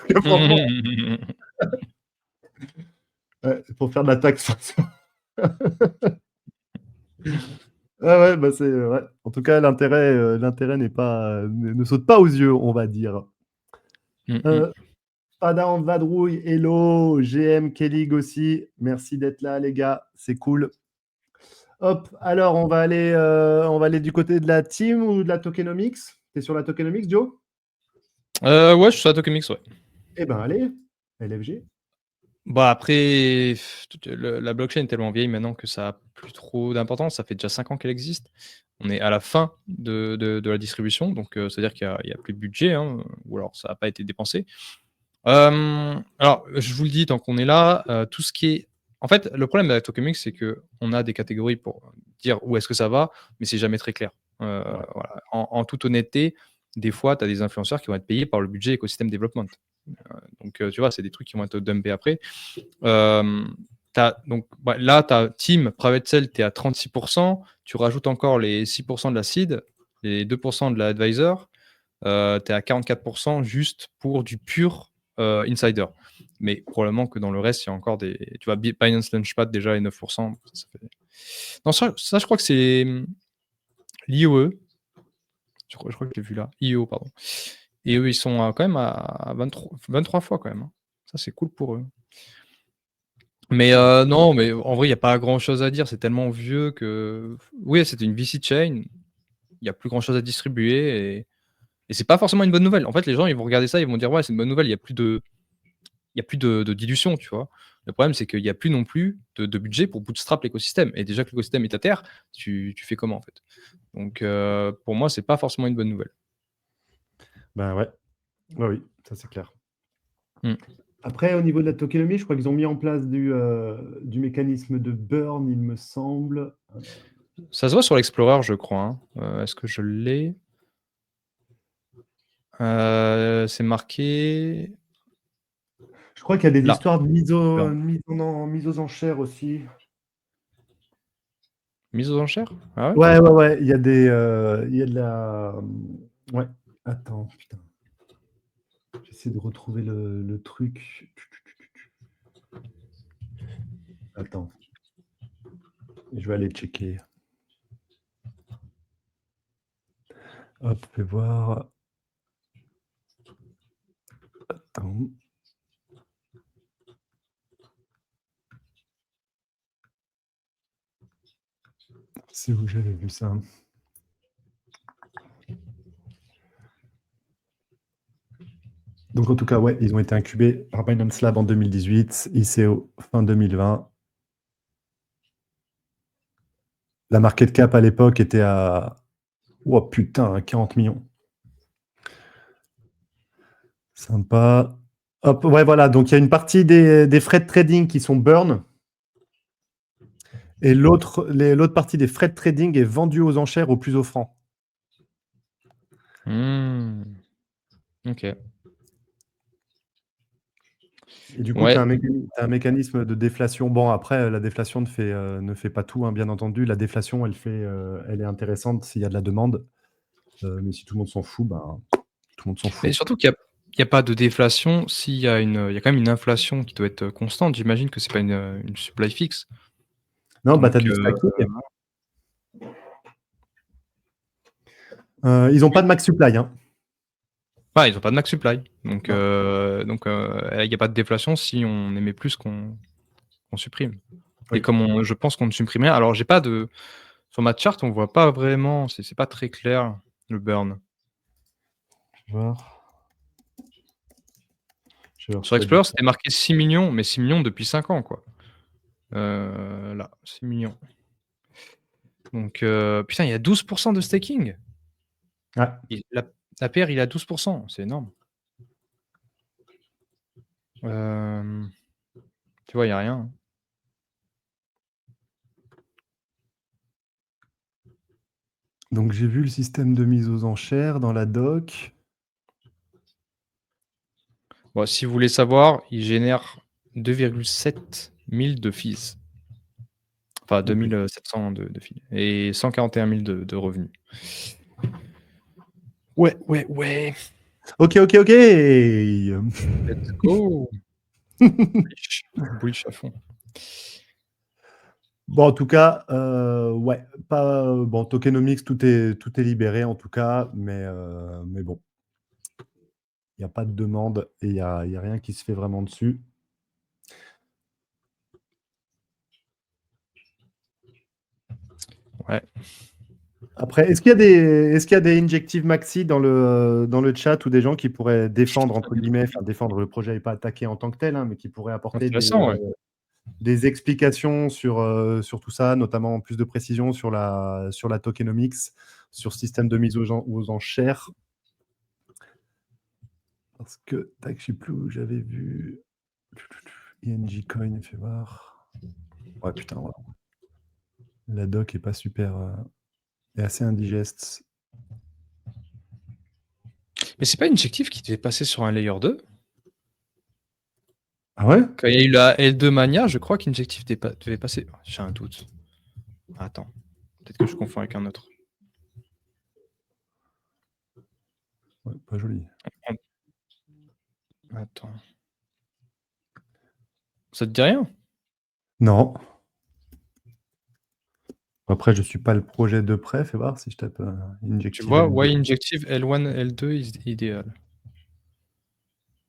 Franchement, pour faire de la taxe. C'est ouais. En tout cas, l'intérêt ne saute pas aux yeux, on va dire. Pada Vadrouille, hello, GM Kellig aussi. Merci d'être là, les gars. C'est cool. Hop, alors on va aller du côté de la team ou de la tokenomics. T'es sur la tokenomics, Joe? Ouais, je suis sur la tokenomics, ouais. Eh ben allez, LFG. Bah après, la blockchain est tellement vieille maintenant que ça a plus trop d'importance. Ça fait déjà 5 ans qu'elle existe. On est à la fin de la distribution, donc c'est-à-dire qu'il n'y a plus de budget, hein, ou alors ça n'a pas été dépensé. Alors, je vous le dis, tant qu'on est là, tout ce qui est... En fait, le problème de la tokenomics, c'est qu'on a des catégories pour dire où est-ce que ça va, mais c'est jamais très clair. Voilà. En toute honnêteté, des fois, tu as des influenceurs qui vont être payés par le budget écosystème development. Donc, tu vois, c'est des trucs qui vont être dumpés après. Là, tu as Team, Private Sale, tu es à 36%. Tu rajoutes encore les 6% de la seed, les 2% de l'advisor. Tu es à 44% juste pour du pur insider. Mais probablement que dans le reste, il y a encore des. Tu vois, Binance Launchpad déjà est 9%. Ça fait... Non, ça, je crois que c'est l'IOE. Je crois que j'ai vu là. IEO, pardon. Et eux, ils sont quand même à 23 fois quand même. Hein. Ça, c'est cool pour eux. Mais non, mais en vrai, il n'y a pas grand-chose à dire. C'est tellement vieux que... Oui, c'était une VC chain. Il n'y a plus grand-chose à distribuer. Et c'est pas forcément une bonne nouvelle. En fait, les gens, ils vont regarder ça, ils vont dire, ouais, c'est une bonne nouvelle. Il n'y a plus de dilution, tu vois. Le problème, c'est qu'il n'y a plus non plus de budget pour bootstrap l'écosystème. Et déjà que l'écosystème est à terre, tu fais comment, en fait? Donc, pour moi, c'est pas forcément une bonne nouvelle. Ouais. Oui, ça c'est clair. Après, au niveau de la tokenomie, je crois qu'ils ont mis en place du mécanisme de burn, il me semble. Ça se voit sur l'Explorer, je crois. Hein. Est-ce que je l'ai? C'est marqué. Je crois qu'il y a des Là. histoires de mise aux enchères aussi. Mise aux enchères? Ah ouais? Ouais. Il y a de la. Ouais. Attends, putain. J'essaie de retrouver le truc. Attends. Je vais aller checker. Hop, fais voir. Attends. C'est où j'avais vu ça? Donc en tout cas, ouais, ils ont été incubés par Binance Lab en 2018, ICO fin 2020. La market cap à l'époque était à... Oh putain, 40 millions. Sympa. Hop, ouais, voilà. Donc il y a une partie des frais de trading qui sont burn. Et l'autre partie des frais de trading est vendue aux enchères au plus offrant. Ok. Et du coup, Ouais. tu as un mécanisme de déflation. Bon, après, la déflation ne fait pas tout, hein, bien entendu. La déflation, elle est intéressante s'il y a de la demande. Mais si tout le monde s'en fout, ben, tout le monde s'en Mais fout. surtout qu'il y a pas de déflation s'il y a il y a quand même une inflation qui doit être constante. J'imagine que c'est pas une supply fixe. Non, bah, tu as Donc, du stacking. Ils n'ont pas de max supply, hein. ils ont pas de max supply. Donc, il y a pas de déflation si on émet plus qu'on supprime. Et Oui. comme je pense qu'on ne supprime rien. Alors, j'ai pas de sur ma chart, on voit pas vraiment, c'est pas très clair le burn. Je vais voir. Sur Explorer, c'était marqué 6 millions, mais 6 millions depuis 5 ans, quoi. Là, 6 millions. Donc, putain, il y a 12% de staking. Ouais. La paire, il est à 12%, c'est énorme. Tu vois, il n'y a rien, hein. Donc j'ai vu le système de mise aux enchères dans la doc. Bon, si vous voulez savoir, il génère 2,7 000 de fees. Enfin, 2700 de fees. Et 141 000 de revenus. Ouais. Ok. Let's go. Bullish à fond. Bon, en tout cas, ouais, pas bon, tokenomics, tout est libéré en tout cas, mais bon, il n'y a pas de demande et il y a rien qui se fait vraiment dessus. Ouais. Après, est-ce qu'il y a des injective maxi dans le chat ou des gens qui pourraient défendre, entre guillemets, enfin défendre le projet et pas attaquer en tant que tel, hein, mais qui pourraient apporter Intéressant, ouais. des explications sur tout ça, notamment plus de précision sur la tokenomics, sur ce système de mise aux enchères. Parce que, tac, je sais plus où j'avais vu. ING Coin, fait voir. Ouais, putain, voilà. La doc est pas super. Est assez indigeste. Mais c'est pas une objectif qui devait passer sur un layer 2? Ah ouais? Quand il y a eu la L2 Mania, je crois qu'Injective devait passer. J'ai un doute. Attends. Peut-être que je confonds avec un autre. Ouais, pas joli. Attends. Ça te dit rien? Non. Après, je suis pas le projet de près. Fais voir si je tape Tu Injective vois, L2. why Injective L1, L2 is idéal.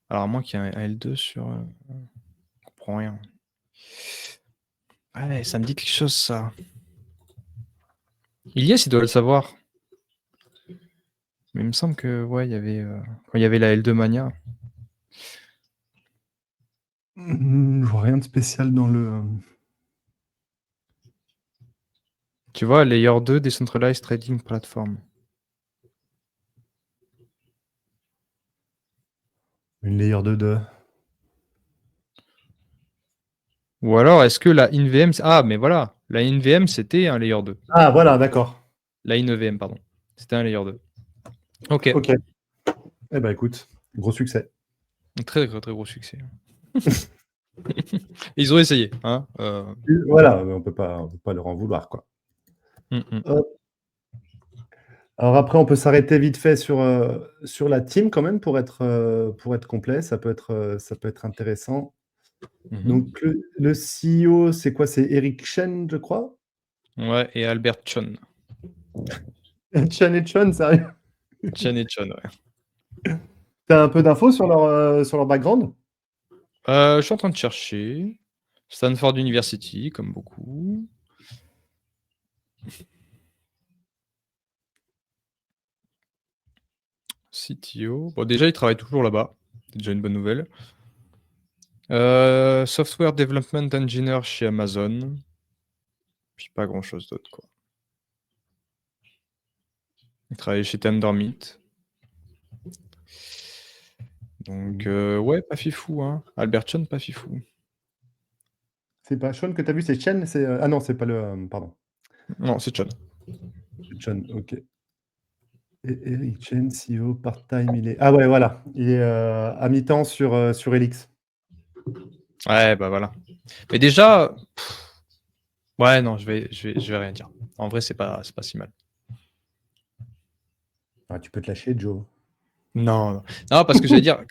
Alors, à moins qu'il y ait un L2 sur. Je comprends rien. Ouais, ça me dit quelque chose, ça. Ilyes, il doit le savoir. Mais il me semble que, ouais, il y avait. Quand il y avait la L2 Mania. Je vois rien de spécial dans le. Tu vois, Layer 2 Decentralized Trading Platform. Une layer 2. Ou alors, est-ce que la InVM. Ah, mais voilà. La InVM, c'était un Layer 2. Ah, voilà, d'accord. La InVM, pardon. C'était un Layer 2. Ok. Ok. Eh ben, écoute, gros succès. Très, très, très gros succès. Ils ont essayé. Hein Voilà, on peut pas leur en vouloir, quoi. Hop. Alors après, on peut s'arrêter vite fait sur la team quand même pour être complet. Ça peut être intéressant. Donc le CEO, c'est quoi? C'est Eric Chen, je crois. Ouais, et Albert Chon. Chen et Chen, sérieux? Chen et Chon, ouais. T'as un peu d'infos sur leur background? Je suis en train de chercher. Stanford University, comme beaucoup. CTO. Bon, déjà, il travaille toujours là-bas. C'est déjà une bonne nouvelle. Software Development Engineer chez Amazon. Puis pas grand-chose d'autre, quoi. Il travaille chez Tendermint. Donc, ouais, pas fifou, hein. Albert Chon, pas fifou. C'est pas Sean que t'as vu, c'est Chen? Ah non, c'est pas le. Pardon. Non, c'est Chon. C'est Chen, ok. Et Eric Chen, CEO, part-time, il est. Ah ouais, voilà. Il est à mi-temps sur Elix. Ouais, bah voilà. Mais déjà, ouais, non, je vais rien dire. En vrai, c'est pas si mal. Ah, tu peux te lâcher, Joe. Non, non. Non, parce que j'allais dire,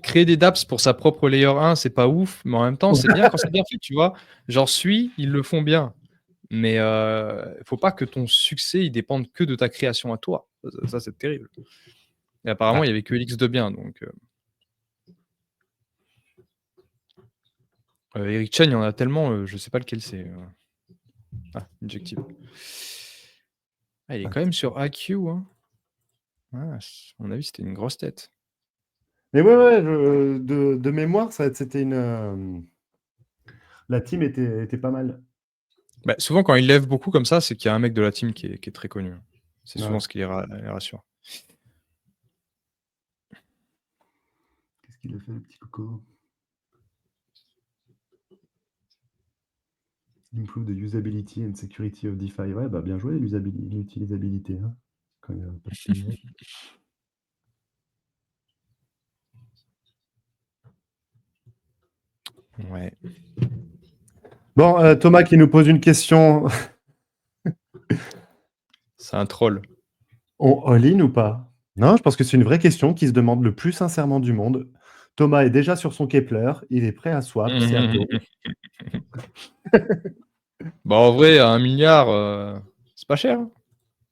créer des dApps pour sa propre layer 1, c'est pas ouf, mais en même temps, c'est bien quand c'est bien fait, tu vois. Genre, ils le font bien. Mais faut pas que ton succès, il dépende que de ta création à toi. Ça, c'est terrible. Et apparemment, il y avait que Elix de bien, donc... Eric Chen, il y en a tellement, je sais pas lequel c'est. Ah, Injective. Ah, il est quand même sur AQ, hein. Ah, à mon avis, c'était une grosse tête. Mais ouais, de mémoire, c'était une. La team était pas mal. Bah, souvent, quand il lève beaucoup comme ça, c'est qu'il y a un mec de la team qui est très connu. C'est Ouais. souvent ce qui les rassure. Qu'est-ce qu'il a fait, le petit coco? Improve the usability and security of DeFi. Ouais, bah bien joué, l'utilisabilité. Hein. Quand il y a pas de pénurie. Ouais. Bon, Thomas qui nous pose une question. C'est un troll. On all-in ou pas? Non, je pense que c'est une vraie question qui se demande le plus sincèrement du monde. Thomas est déjà sur son Kepler, il est prêt à swap, c'est à toi. Bah, en vrai, à 1 milliard, c'est pas cher, hein. Bah,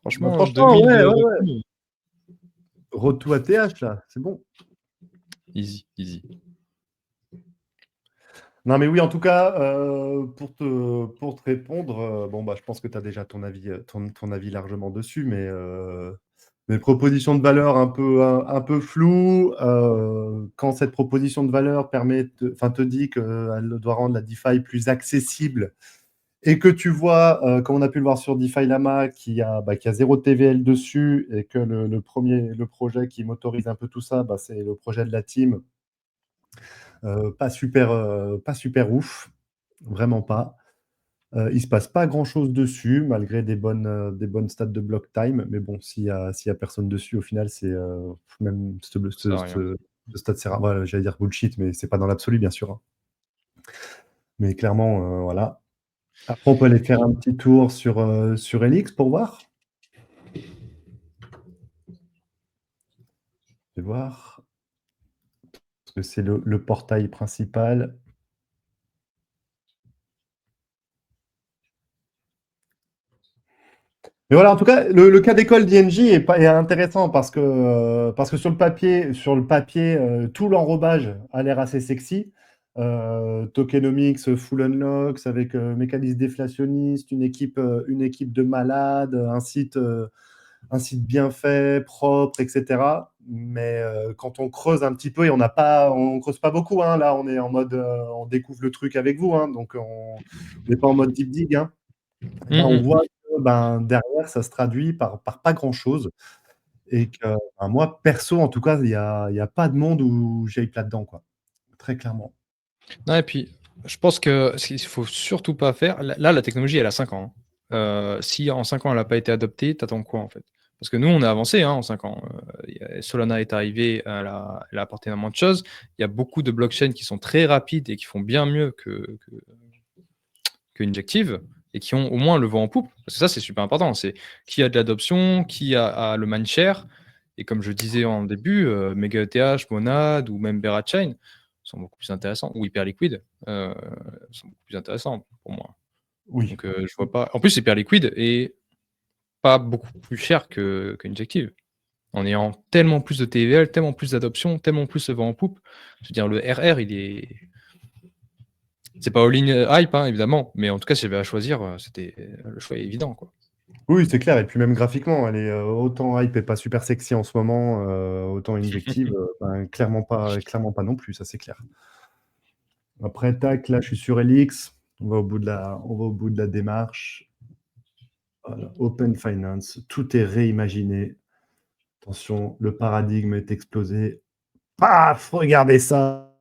Franchement, franchement, 2000 ouais, de ouais, ouais. recul. Road to ATH, là, c'est bon. Easy, easy. Non, mais oui, en tout cas, pour te répondre, bon, bah, je pense que tu as déjà ton avis largement dessus, mais mes propositions de valeur un peu floues, quand cette proposition de valeur te dit qu'elle doit rendre la DeFi plus accessible et que tu vois, comme on a pu le voir sur DeFi Lama, qui a zéro TVL dessus et que le projet qui m'autorise un peu tout ça, bah, c'est le projet de la team. Pas super ouf, vraiment pas. Il se passe pas grand-chose dessus, malgré des bonnes stats de block time. Mais bon, s'il y a personne dessus, au final, c'est même Ça sert à rien. ce stade, c'est rare. Voilà, j'allais dire bullshit, mais c'est pas dans l'absolu, bien sûr. Hein. Mais clairement, voilà. Après, on peut aller faire un petit tour sur Elix pour voir. Je vais voir. Parce que c'est le portail principal. Mais voilà, en tout cas, le cas d'école d'ING est intéressant parce que sur le papier tout l'enrobage a l'air assez sexy. Tokenomics, full unlocks avec mécanisme déflationniste, une équipe de malades, un site bien fait, propre, etc. Mais quand on creuse un petit peu, et on creuse pas beaucoup, hein, là, on est en mode, on découvre le truc avec vous, hein, donc on n'est pas en mode deep dig, hein. Là, on voit que derrière, ça se traduit par pas grand-chose et que moi, perso, en tout cas, il y a pas de monde où j'aille là-dedans, quoi. Très clairement. Non, et puis, je pense que ce qu'il faut surtout pas faire, là, la technologie, elle a 5 ans. Si en 5 ans, elle n'a pas été adoptée, t'attends quoi, en fait? Parce que nous, on a avancé en 5 ans. Solana est arrivé, elle a apporté énormément de choses. Il y a beaucoup de blockchains qui sont très rapides et qui font bien mieux que Injective et qui ont au moins le vent en poupe. Parce que ça, c'est super important. C'est qui a de l'adoption, qui a le mindshare. Et comme je disais en début, MegaETH, Monad ou même Berachain sont beaucoup plus intéressants. Ou Hyperliquid sont beaucoup plus intéressants pour moi. Oui. Donc, je vois pas. En plus, Hyperliquid est pas beaucoup plus cher qu'Injective. en ayant tellement plus de TVL, tellement plus d'adoption, tellement plus de vent en poupe. Je veux dire, le RR, c'est pas all-in hype, hein, évidemment, mais en tout cas, si j'avais à choisir, c'était le choix est évident, quoi. Oui, c'est clair. Et puis même graphiquement, elle est autant hype et pas super sexy en ce moment, autant Invective, ben, clairement pas non plus, ça c'est clair. Après, tac, là, je suis sur LX. On va au bout de la démarche. Voilà. Open Finance, tout est réimaginé. Attention, le paradigme est explosé. Paf, regardez ça,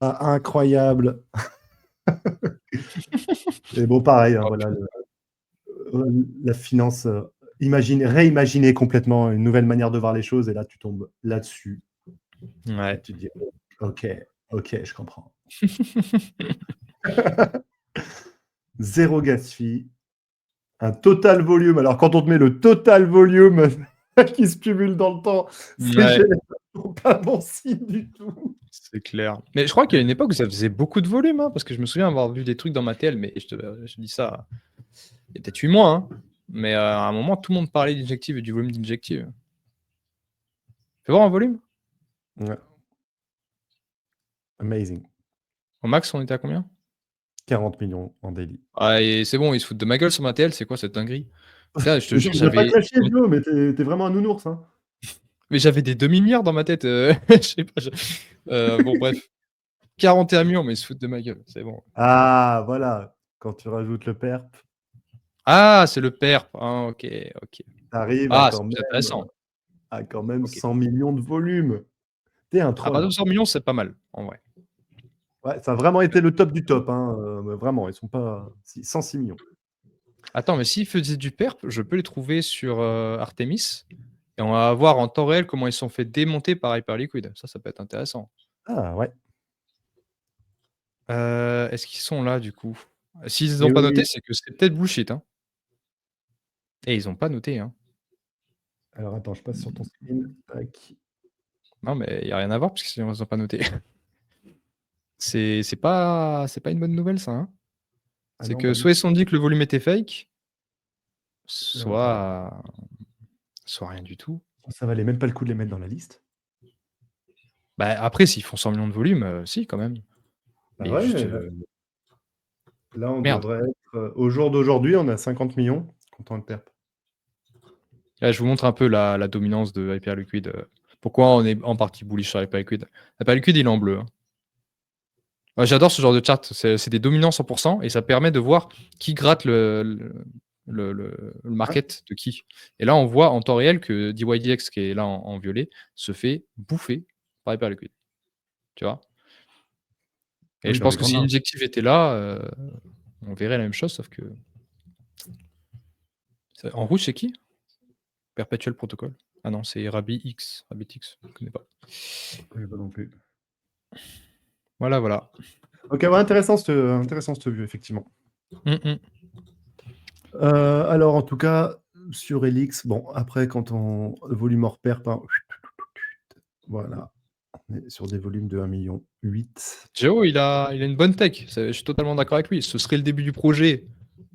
incroyable. Et bon, pareil, hein, voilà, la finance réimaginer complètement une nouvelle manière de voir les choses. Et là, tu tombes là-dessus. Ouais. Et tu te dis, ok, je comprends. Zéro gas fee, un total volume. Alors, quand on te met le total volume qui se cumule dans le temps, c'est généralement pas bon signe du tout. C'est clair. Mais je crois qu'il y a une époque où ça faisait beaucoup de volume, hein, parce que je me souviens avoir vu des trucs dans ma TL, mais je dis ça, il y a peut-être 8 mois, hein, mais à un moment, tout le monde parlait d'injective et du volume d'injective. Fais voir un volume. Ouais. Amazing. Au max, on était à combien? 40 millions en daily. Ah, et c'est bon, ils se foutent de ma gueule sur ma TL, c'est quoi cette dinguerie? Putain, je te jure, Tu ne pas j'avais clasher, Joe, mais t'es vraiment un nounours. Hein. mais j'avais des demi-milliards dans ma tête. Je sais pas. Bon, bref. 41 millions, mais ils se foutent de ma gueule. C'est bon. Ah, voilà. Quand tu rajoutes le perp, Ah, c'est le perp. Ah, ok. t'arrives Ah, c'est plus intéressant. à quand même Ok. 100 millions de volume. T'es un À troll. partir de 100 millions, c'est pas mal, en vrai. Ouais, ça a vraiment été le top du top. Hein. Vraiment, ils sont pas 106 millions. Attends, mais s'ils faisaient du perp, je peux les trouver sur Artemis. Et on va voir en temps réel comment ils sont fait démonter par Hyperliquid. Ça peut être intéressant. Ah, ouais. Est-ce qu'ils sont là, du coup? S'ils Et n'ont pas oui. noté, c'est que c'est peut-être bullshit. Hein. Et ils n'ont pas noté. Hein. Alors, attends, je passe sur ton screen. Tac. Non, mais il n'y a rien à voir parce qu'ils n'ont pas noté. C'est pas une bonne nouvelle, ça. Hein. Ah C'est non, que bah, soit ils se sont dit que le volume était fake, attends. soit rien du tout. Ça valait même pas le coup de les mettre dans la liste. Bah, après, s'ils font 100 millions de volume, si, quand même. Bah Mais ouais, juste. là, on Merde. devrait être. Au jour d'aujourd'hui, on a 50 millions. Content de perp. Là, je vous montre un peu la dominance de Hyperliquid. Pourquoi on est en partie bullish sur Hyperliquid. Hyperliquid, il est en bleu. Hein. Ouais, j'adore ce genre de chart. C'est des dominants 100% et ça permet de voir qui gratte le market de qui. Et là, on voit en temps réel que DYDX, qui est là en violet, se fait bouffer par Hyperliquid. Tu vois? Et Oui, je dans pense les que grandes si marges. Injective était là, on verrait la même chose, sauf que. En rouge, c'est qui? Perpetual Protocol. Ah non, c'est RabbitX. RabbitX, je ne connais pas. Je pas non plus. Voilà. Ok, ouais, intéressant cette vue, effectivement. Mm. Alors, en tout cas, sur Elix, bon, après, quand on volume hors perp, hein, voilà, on est sur des volumes de 1,8 million. Géo, il a une bonne tech. Je suis totalement d'accord avec lui. Ce serait le début du projet.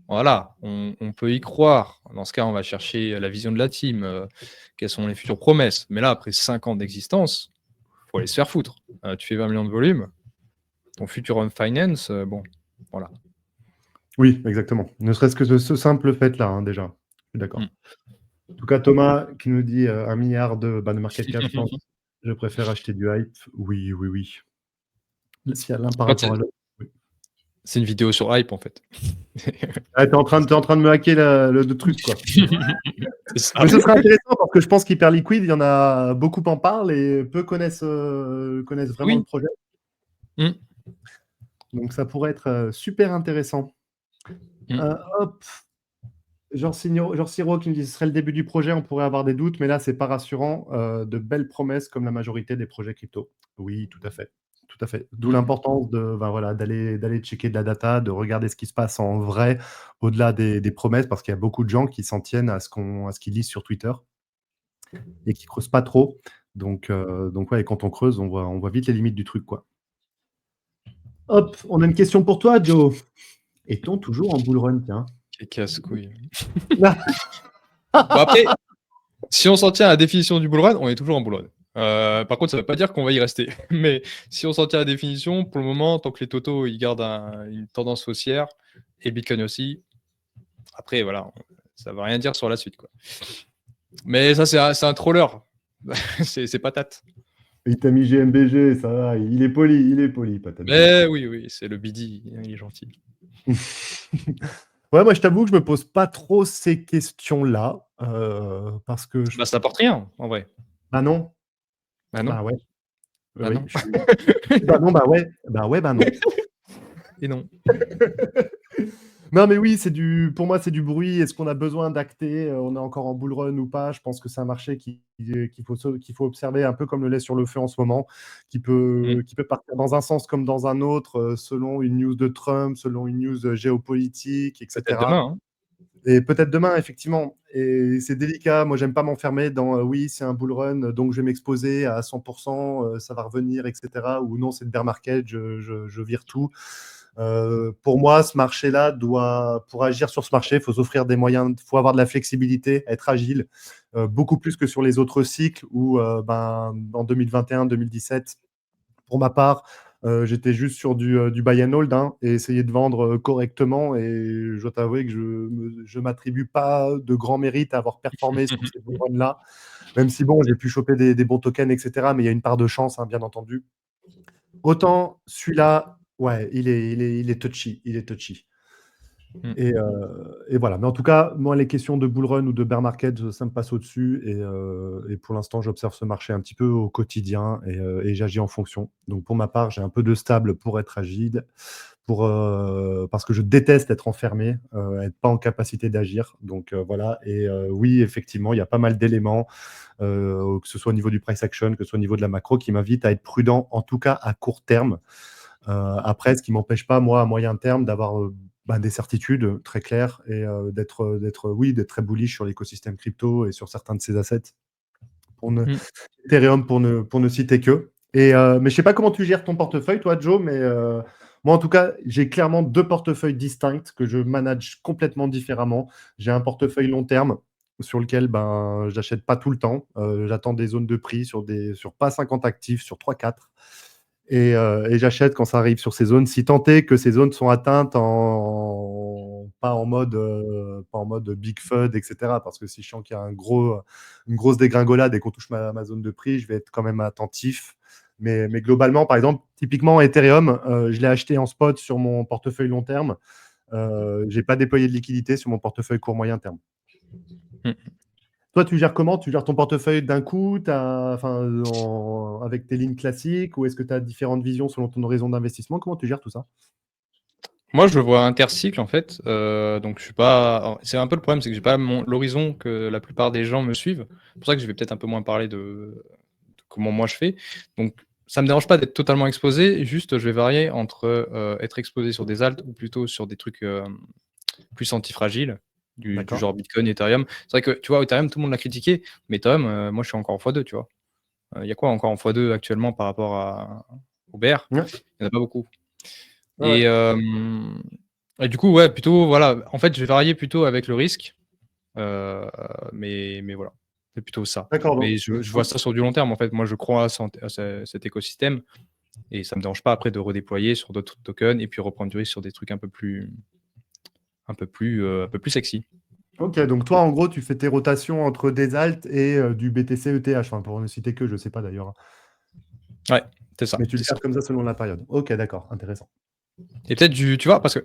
Voilà, on peut y croire. Dans ce cas, on va chercher la vision de la team, quelles sont les futures promesses. Mais là, après 5 ans d'existence, il faut aller se faire foutre. Tu fais 20 millions de volume, ton futur on finance, bon, voilà. Oui, exactement. Ne serait-ce que ce simple fait-là, hein, déjà. Je suis d'accord. Mm. En tout cas, Thomas qui nous dit 1 milliard de market cap, je préfère acheter du hype. Oui. S'il y a l'un par rapport à l'autre. Oui. C'est une vidéo sur hype, en fait. Ah, t'es en train de me hacker le truc, quoi. C'est ça. Mais ce serait intéressant parce que je pense qu'Hyper Liquid, il y en a beaucoup en parlent et peu connaissent vraiment Oui. le projet. Mm. Donc ça pourrait être super intéressant. Hop, genre Siro qui me dit ce serait le début du projet, on pourrait avoir des doutes, mais là c'est pas rassurant. De belles promesses comme la majorité des projets crypto. Oui, tout à fait. D'où l'importance d'aller checker de la data, de regarder ce qui se passe en vrai, au-delà des promesses, parce qu'il y a beaucoup de gens qui s'en tiennent à ce qu'ils lisent sur Twitter et qui creusent pas trop. Donc ouais, et quand on creuse, on voit vite les limites du truc, quoi. Hop, on a une question pour toi, Joe. Est-on toujours en bull run, tiens? Quel casse-couille. Bon, après, Si on s'en tient à la définition du bull run, on est toujours en bull run. Par contre, ça ne veut pas dire qu'on va y rester. Mais si on s'en tient à la définition, pour le moment, tant que les totaux ils gardent une tendance haussière, et Bitcoin aussi, après, voilà, ça ne veut rien dire sur la suite, quoi. Mais ça, c'est un troller. c'est patate. Il t'a mis GMBG, ça va, il est poli, patate. Mais oui, c'est le BD, il est gentil. Ouais, moi je t'avoue que je me pose pas trop ces questions-là, parce que Bah, ça n'apporte rien, en vrai. Bah non. Bah non. Bah ouais. Bah Oui, non. Bah non, bah ouais. Bah ouais, bah non. Et non. Non, mais oui, pour moi, c'est du bruit. Est-ce qu'on a besoin d'acter on est encore en bull run ou pas? Je pense que c'est un marché qu'il faut observer un peu comme le lait sur le feu en ce moment, qui peut partir dans un sens comme dans un autre, selon une news de Trump, selon une news géopolitique, Peut-être etc. demain. Hein. Et peut-être demain, effectivement. Et c'est délicat. Moi, j'aime pas m'enfermer dans oui, c'est un bull run, donc je vais m'exposer à 100%, ça va revenir, etc. Ou non, c'est le bear market, je vire tout. Pour moi, ce marché-là pour agir sur ce marché, il faut s'offrir des moyens, il faut avoir de la flexibilité, être agile, beaucoup plus que sur les autres cycles où, en 2021-2017, pour ma part, j'étais juste sur du buy and hold et essayer de vendre correctement. Et je dois t'avouer que je m'attribue pas de grand mérite à avoir performé sur ces bull runs-là, même si bon, j'ai pu choper des bons tokens, etc. Mais il y a une part de chance, hein, bien entendu. Autant celui-là, ouais, il est touchy. Il est touchy. Et voilà. Mais en tout cas, moi, les questions de bull run ou de bear market, ça me passe au-dessus. Et pour l'instant, j'observe ce marché un petit peu au quotidien et j'agis en fonction. Donc, pour ma part, j'ai un peu de stable pour être agile, parce que je déteste être enfermé, être pas en capacité d'agir. Donc, voilà. Et oui, effectivement, il y a pas mal d'éléments, que ce soit au niveau du price action, que ce soit au niveau de la macro, qui m'invitent à être prudent, en tout cas à court terme. Après, ce qui m'empêche pas, moi, à moyen terme, d'avoir des certitudes très claires et d'être très bullish sur l'écosystème crypto et sur certains de ces assets. Ethereum pour ne citer que. Mais je sais pas comment tu gères ton portefeuille, toi, Joe, mais moi, en tout cas, j'ai clairement deux portefeuilles distincts que je manage complètement différemment. J'ai un portefeuille long terme sur lequel j'achète pas tout le temps. J'attends des zones de prix sur pas 50 actifs, sur 3-4. Et j'achète quand ça arrive sur ces zones, si tant est que ces zones sont atteintes pas en mode big FUD, etc. Parce que si je sens qu'il y a une grosse dégringolade et qu'on touche ma zone de prix, je vais être quand même attentif. Mais globalement, par exemple, typiquement Ethereum, je l'ai acheté en spot sur mon portefeuille long terme. J'ai pas déployé de liquidité sur mon portefeuille court moyen terme. Toi, tu gères comment? Tu gères ton portefeuille d'un coup, avec tes lignes classiques, ou est-ce que tu as différentes visions selon ton horizon d'investissement? Comment tu gères tout ça? Moi, je le vois intercycle en fait. Donc, je suis pas. C'est un peu le problème, c'est que j'ai pas l'horizon que la plupart des gens me suivent. C'est pour ça que je vais peut-être un peu moins parler de comment moi je fais. Donc, ça me dérange pas d'être totalement exposé. Juste, je vais varier entre être exposé sur des alts ou plutôt sur des trucs plus antifragiles, du genre Bitcoin, Ethereum. C'est vrai que tu vois, Ethereum, tout le monde l'a critiqué, mais Ethereum, moi, je suis encore en x2, tu vois. Il y a quoi encore en x2 actuellement par rapport au bear? Il n'y en a pas beaucoup. Ouais. Et du coup, ouais, plutôt, voilà. En fait, je vais varier plutôt avec le risque. Mais voilà, c'est plutôt ça. D'accord. Mais je vois ça sur du long terme. En fait, moi, je crois à cet écosystème et ça me dérange pas après de redéployer sur d'autres tokens et puis reprendre du risque sur des trucs un peu plus sexy. Ok, donc toi, en gros, tu fais tes rotations entre des alts et du BTC ETH, enfin, pour ne citer que, je sais pas d'ailleurs. Ouais, c'est ça. Mais tu le C'est ça. gères comme ça selon la période. Ok, d'accord, intéressant. Et peut-être tu vois, parce que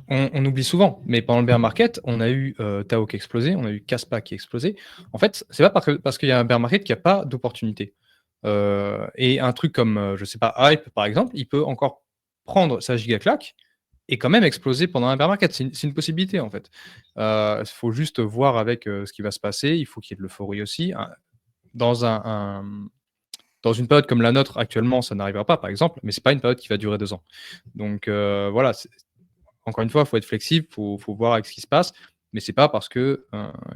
on oublie souvent, mais pendant le bear market, on a eu Tao qui explosait, on a eu Kaspa qui explosait. En fait, c'est pas parce qu'il y a un bear market qu'il n'y a pas d'opportunité. Et un truc comme, je sais pas, Hype, par exemple, il peut encore prendre sa gigaclaque et quand même exploser pendant un bear market. C'est une possibilité, en fait. Il faut juste voir avec ce qui va se passer. Il faut qu'il y ait de l'euphorie aussi. Dans dans une période comme la nôtre, actuellement, ça n'arrivera pas, par exemple, mais c'est pas une période qui va durer 2 ans. Donc voilà, encore une fois, il faut être flexible, il faut voir avec ce qui se passe, mais c'est pas parce que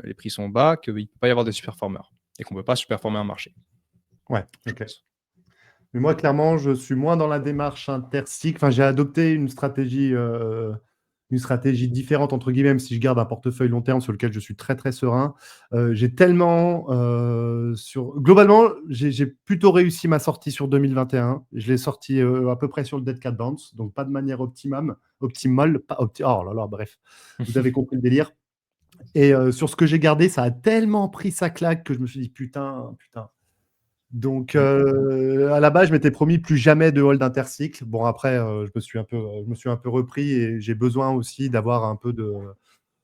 les prix sont bas qu'il ne peut pas y avoir des super-performeurs et qu'on ne peut pas super-performer un marché. Ouais, ok. Mais moi, clairement, je suis moins dans la démarche intercycle. Enfin, j'ai adopté une stratégie une stratégie différente, entre guillemets, même si je garde un portefeuille long terme sur lequel je suis très, très serein. J'ai tellement... Globalement, j'ai plutôt réussi ma sortie sur 2021. Je l'ai sorti à peu près sur le Dead Cat Bounce, donc pas de manière optimale. Oh là là, bref, vous avez compris le délire. Et sur ce que j'ai gardé, ça a tellement pris sa claque que je me suis dit, putain. Donc, à la base, je m'étais promis plus jamais de hold intercycle. Bon, après, je me suis un peu repris et j'ai besoin aussi d'avoir un peu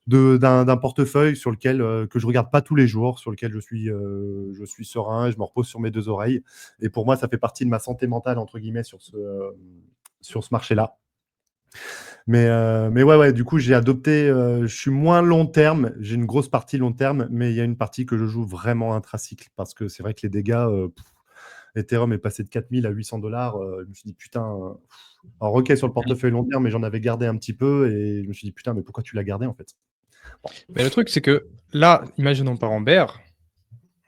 d'un portefeuille sur lequel que je regarde pas tous les jours, sur lequel je suis serein, je me repose sur mes deux oreilles. Et pour moi, ça fait partie de ma santé mentale entre guillemets sur ce marché-là. Mais ouais, du coup, j'ai adopté. Je suis moins long terme. J'ai une grosse partie long terme, mais il y a une partie que je joue vraiment intracycle parce que c'est vrai que les dégâts. Ethereum est passé de 4000 à 800 dollars. Je me suis dit, putain. Alors, ok, sur le portefeuille long terme, mais j'en avais gardé un petit peu et je me suis dit, putain, mais pourquoi tu l'as gardé en fait? Mais le truc, c'est que là, imaginons par en bear,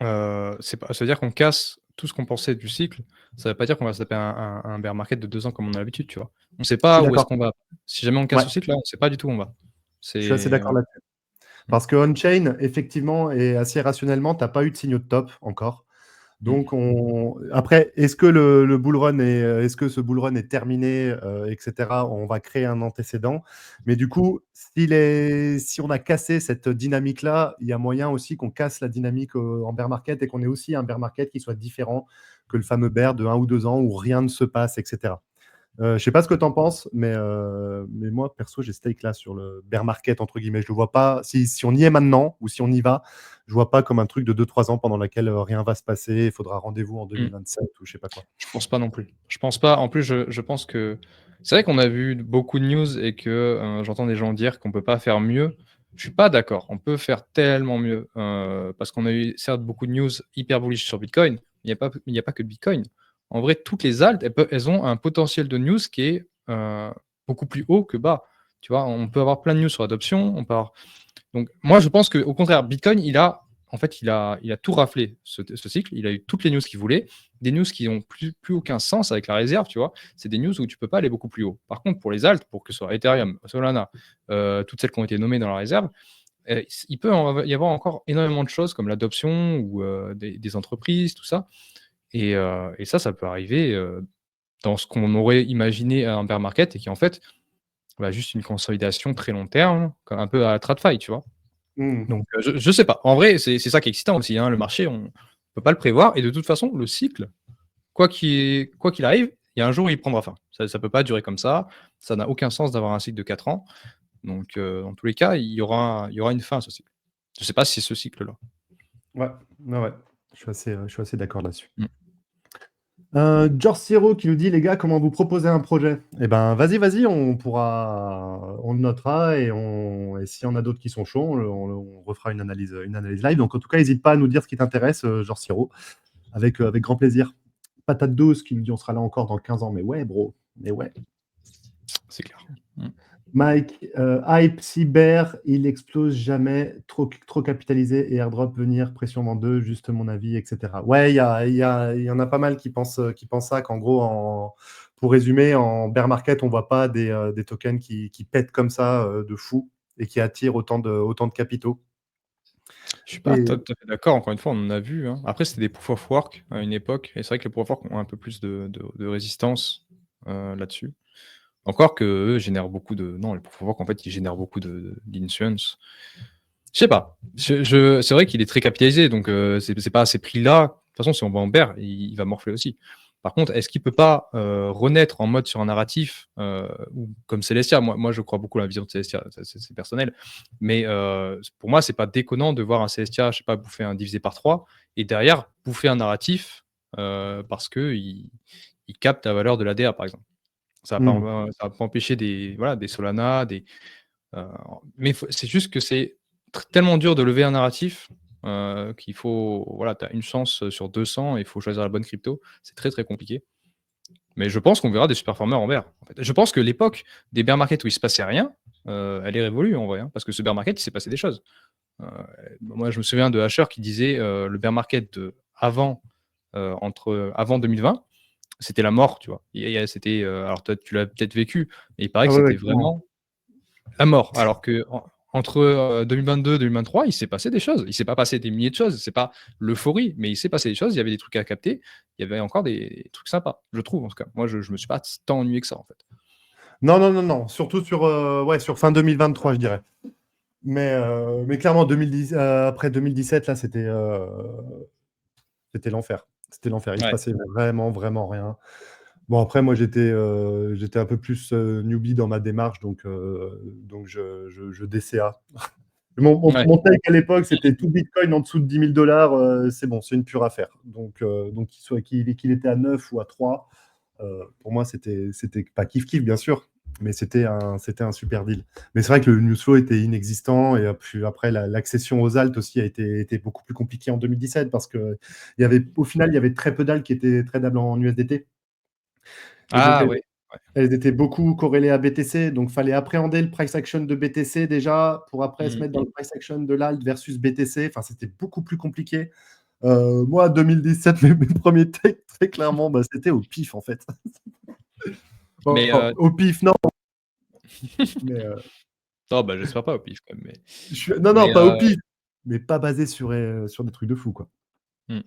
ça veut dire qu'on casse tout ce qu'on pensait du cycle. Ça veut pas dire qu'on va se taper un bear market de 2 ans comme on a l'habitude, tu vois. On sait Je suis pas où est-ce d'accord. qu'on va. Si jamais on casse Ouais, ce cycle là, on sait pas du tout où on va. je suis assez C'est d'accord là-dessus. mmh, Parce que on-chain, effectivement, et assez rationnellement, tu n'as pas eu de signaux de top encore. mmh. Donc, après, est-ce que le bull run est-ce que ce bull run est terminé, etc. On va créer un antécédent. Mais du coup, si on a cassé cette dynamique-là, il y a moyen aussi qu'on casse la dynamique en bear market et qu'on ait aussi un bear market qui soit différent que le fameux bear de 1 ou 2 ans où rien ne se passe, etc. Je sais pas ce que tu en penses, mais moi, perso, j'ai stake là sur le bear market, entre guillemets. Je le vois pas, si on y est maintenant ou si on y va, je vois pas comme un truc de 2-3 ans pendant lequel rien va se passer. Il faudra rendez-vous en Mmh. 2027 ou je sais pas quoi. Je pense pas non plus. Je pense pas. En plus, je pense que c'est vrai qu'on a vu beaucoup de news et que j'entends des gens dire qu'on peut pas faire mieux. Je suis pas d'accord. On peut faire tellement mieux parce qu'on a eu certes beaucoup de news hyper bullish sur Bitcoin. Il n'y a pas que Bitcoin. En vrai, toutes les altes, elles ont un potentiel de news qui est beaucoup plus haut que bas. Tu vois, on peut avoir plein de news sur l'adoption. Donc, moi, je pense qu'au contraire, Bitcoin, il a tout raflé ce cycle. Il a eu toutes les news qu'il voulait, des news qui n'ont plus aucun sens avec la réserve, tu vois. C'est des news où tu peux pas aller beaucoup plus haut. Par contre, pour les alts, pour que ce soit Ethereum, Solana, toutes celles qui ont été nommées dans la réserve, il peut y avoir encore énormément de choses comme l'adoption ou des entreprises, tout ça. Et ça peut arriver dans ce qu'on aurait imaginé à un bear market et qui en fait, juste une consolidation très long terme, comme un peu à la TradFi, tu vois. Hmm. Donc, je sais pas. En vrai, c'est ça qui est excitant aussi, hein, le marché, on peut pas le prévoir et de toute façon, le cycle, quoi qu'il arrive, il y a un jour où il prendra fin. Ça peut pas durer comme ça n'a aucun sens d'avoir un cycle de 4 ans. Donc, dans tous les cas, il y aura une fin à ce cycle. Je sais pas si c'est ce cycle-là. Ouais, ouais. Je suis assez d'accord là-dessus. Mmh. George Siro qui nous dit, les gars, comment vous proposez un projet? Eh ben, vas-y, on le notera et si on a d'autres qui sont chauds, on refera une analyse live. Donc, en tout cas, n'hésite pas à nous dire ce qui t'intéresse, George Siro, avec grand plaisir. Patate 12 qui nous dit, on sera là encore dans 15 ans. Mais ouais, bro, mais ouais. C'est clair. Mmh. Mike, hype, cyber, il explose jamais, trop capitalisé et airdrop venir, pression vent 2, juste mon avis, etc. Ouais, il y en a pas mal qui pensent ça, qu'en gros, pour résumer, en bear market, on voit pas des tokens qui pètent comme ça de fou et qui attirent autant de capitaux. Je suis pas Et tout à fait d'accord, encore une fois, on en a vu, hein. Après, c'était des proof of work à une époque et c'est vrai que les proof of work ont un peu plus de résistance, là-dessus. Encore qu'eux génèrent beaucoup de non, les proof of work, en fait, ils génèrent beaucoup d'influence. Je sais pas. C'est vrai qu'il est très capitalisé, donc c'est pas à ces prix-là. De toute façon, si on va en bear, il va morfler aussi. Par contre, est-ce qu'il peut pas renaître en mode sur un narratif ou comme Celestia? Moi, je crois beaucoup à la vision de Celestia, c'est personnel. Mais pour moi, c'est pas déconnant de voir un Celestia, je sais pas, bouffer un divisé par 3 et derrière bouffer un narratif parce que il capte la valeur de l'ADA, par exemple. hmm, Ça va pas empêcher des Solana, Heu, mais c'est juste que c'est tellement dur de lever un narratif, qu'il faut voilà, tu as une chance, sur 200 et il faut choisir la bonne crypto. C'est très, très compliqué. Mais je pense qu'on verra des super performeurs en bear, en fait. Je pense que l'époque des bear markets où il se passait rien, elle est révolue en vrai, hein, parce que ce bear market, il s'est passé des choses. Heu, moi, je me souviens de Asher qui disait, le bear market de avant, avant 2020, c'était la mort, tu vois? C'était, alors toi, tu l'as peut-être vécu, mais il paraît ah que ouais, c'était clairement. vraiment à mort. Alors que entre 2022 et 2023, il s'est passé des choses. Il s'est pas passé des milliers de choses. C'est pas l'euphorie, mais il s'est passé des choses. Il y avait des trucs à capter. Il y avait encore des trucs sympas, je trouve en tout cas. Moi, je me suis pas tant ennuyé que ça en fait. Non, non, non, non. Surtout sur fin 2023, je dirais. Mais clairement, 2010, après 2017, là, c'était l'enfer. C'était l'enfer. Il se Ouais. passait vraiment, vraiment rien. Bon, après, moi, j'étais un peu plus newbie dans ma démarche, donc je DCA. Ouais. Mon take à l'époque, c'était tout Bitcoin en dessous de 10 000 $, c'est bon, c'est une pure affaire. Donc qu'il était à 9 ou à 3, pour moi, c'était pas kiff-kiff, bien sûr, mais c'était un super deal. Mais c'est vrai que le news flow était inexistant, et puis après, l'accession aux alts aussi a été beaucoup plus compliquée en 2017, parce au final, il y avait très peu d'alts qui étaient tradables en USDT. Et donc, Ah ouais. elles étaient beaucoup corrélées à BTC, donc fallait appréhender le price action de BTC déjà pour après se Mhm. mettre dans le price action de l'alt versus BTC. Enfin, c'était beaucoup plus compliqué. Moi, 2017, mes premiers takes, très clairement, c'était au pif en fait. Mais Au pif, non. Mais, non, bah, j'espère pas au pif quand même. non, Mais, pas au pif, mais pas basé sur des trucs de fou, quoi. hmm.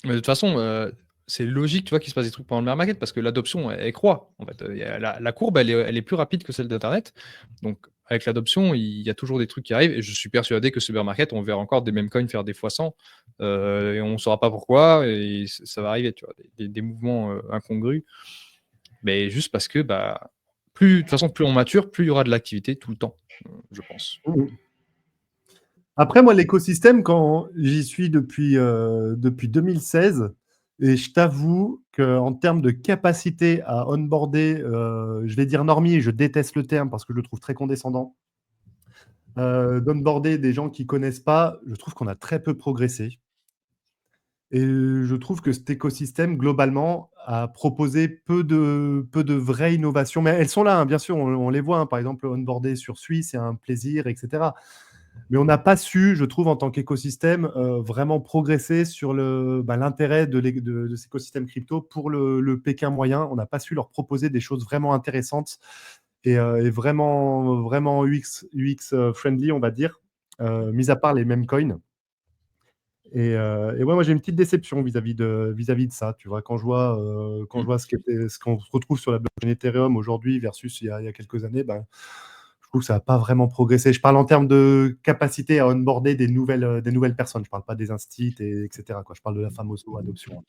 Mais de toute façon, c'est logique, tu vois, qu'il se passe des trucs pendant le bear market parce que l'adoption, elle croît. En fait, la courbe, elle est plus rapide que celle d'Internet. Donc, avec l'adoption, il y a toujours des trucs qui arrivent. Et je suis persuadé que ce bear market, on verra encore des mêmes coins faire des fois 100. Et on ne saura pas pourquoi. Et ça va arriver, tu vois, des mouvements incongrus. Mais juste parce que, bah, de toute façon, plus on mature, plus il y aura de l'activité tout le temps, je pense. Après, moi, l'écosystème, quand j'y suis depuis 2016, et je t'avoue qu'en termes de capacité à onboarder, je vais dire normie, je déteste le terme parce que je le trouve très condescendant, d'onboarder des gens qui ne connaissent pas, je trouve qu'on a très peu progressé. Et je trouve que cet écosystème, globalement, a proposé peu de vraies innovations. Mais elles sont là, hein, bien sûr, on les voit. Hein. Par exemple, onboarder sur Suisse, c'est un plaisir, etc. Mais on n'a pas su, je trouve, en tant qu'écosystème, vraiment progresser sur l'intérêt de cet écosystème crypto pour le Pékin moyen. On n'a pas su leur proposer des choses vraiment intéressantes et vraiment, vraiment UX friendly, on va dire, mis à part les mêmes coins. Et ouais, moi, j'ai une petite déception vis-à-vis de ça. Tu vois, quand je vois ce qu'on retrouve sur la blockchain Ethereum aujourd'hui versus il y a quelques années, je trouve que ça n'a pas vraiment progressé. Je parle en termes de capacité à onboarder des nouvelles personnes. Je ne parle pas des instits, etc. Je parle de la fameuse adoption.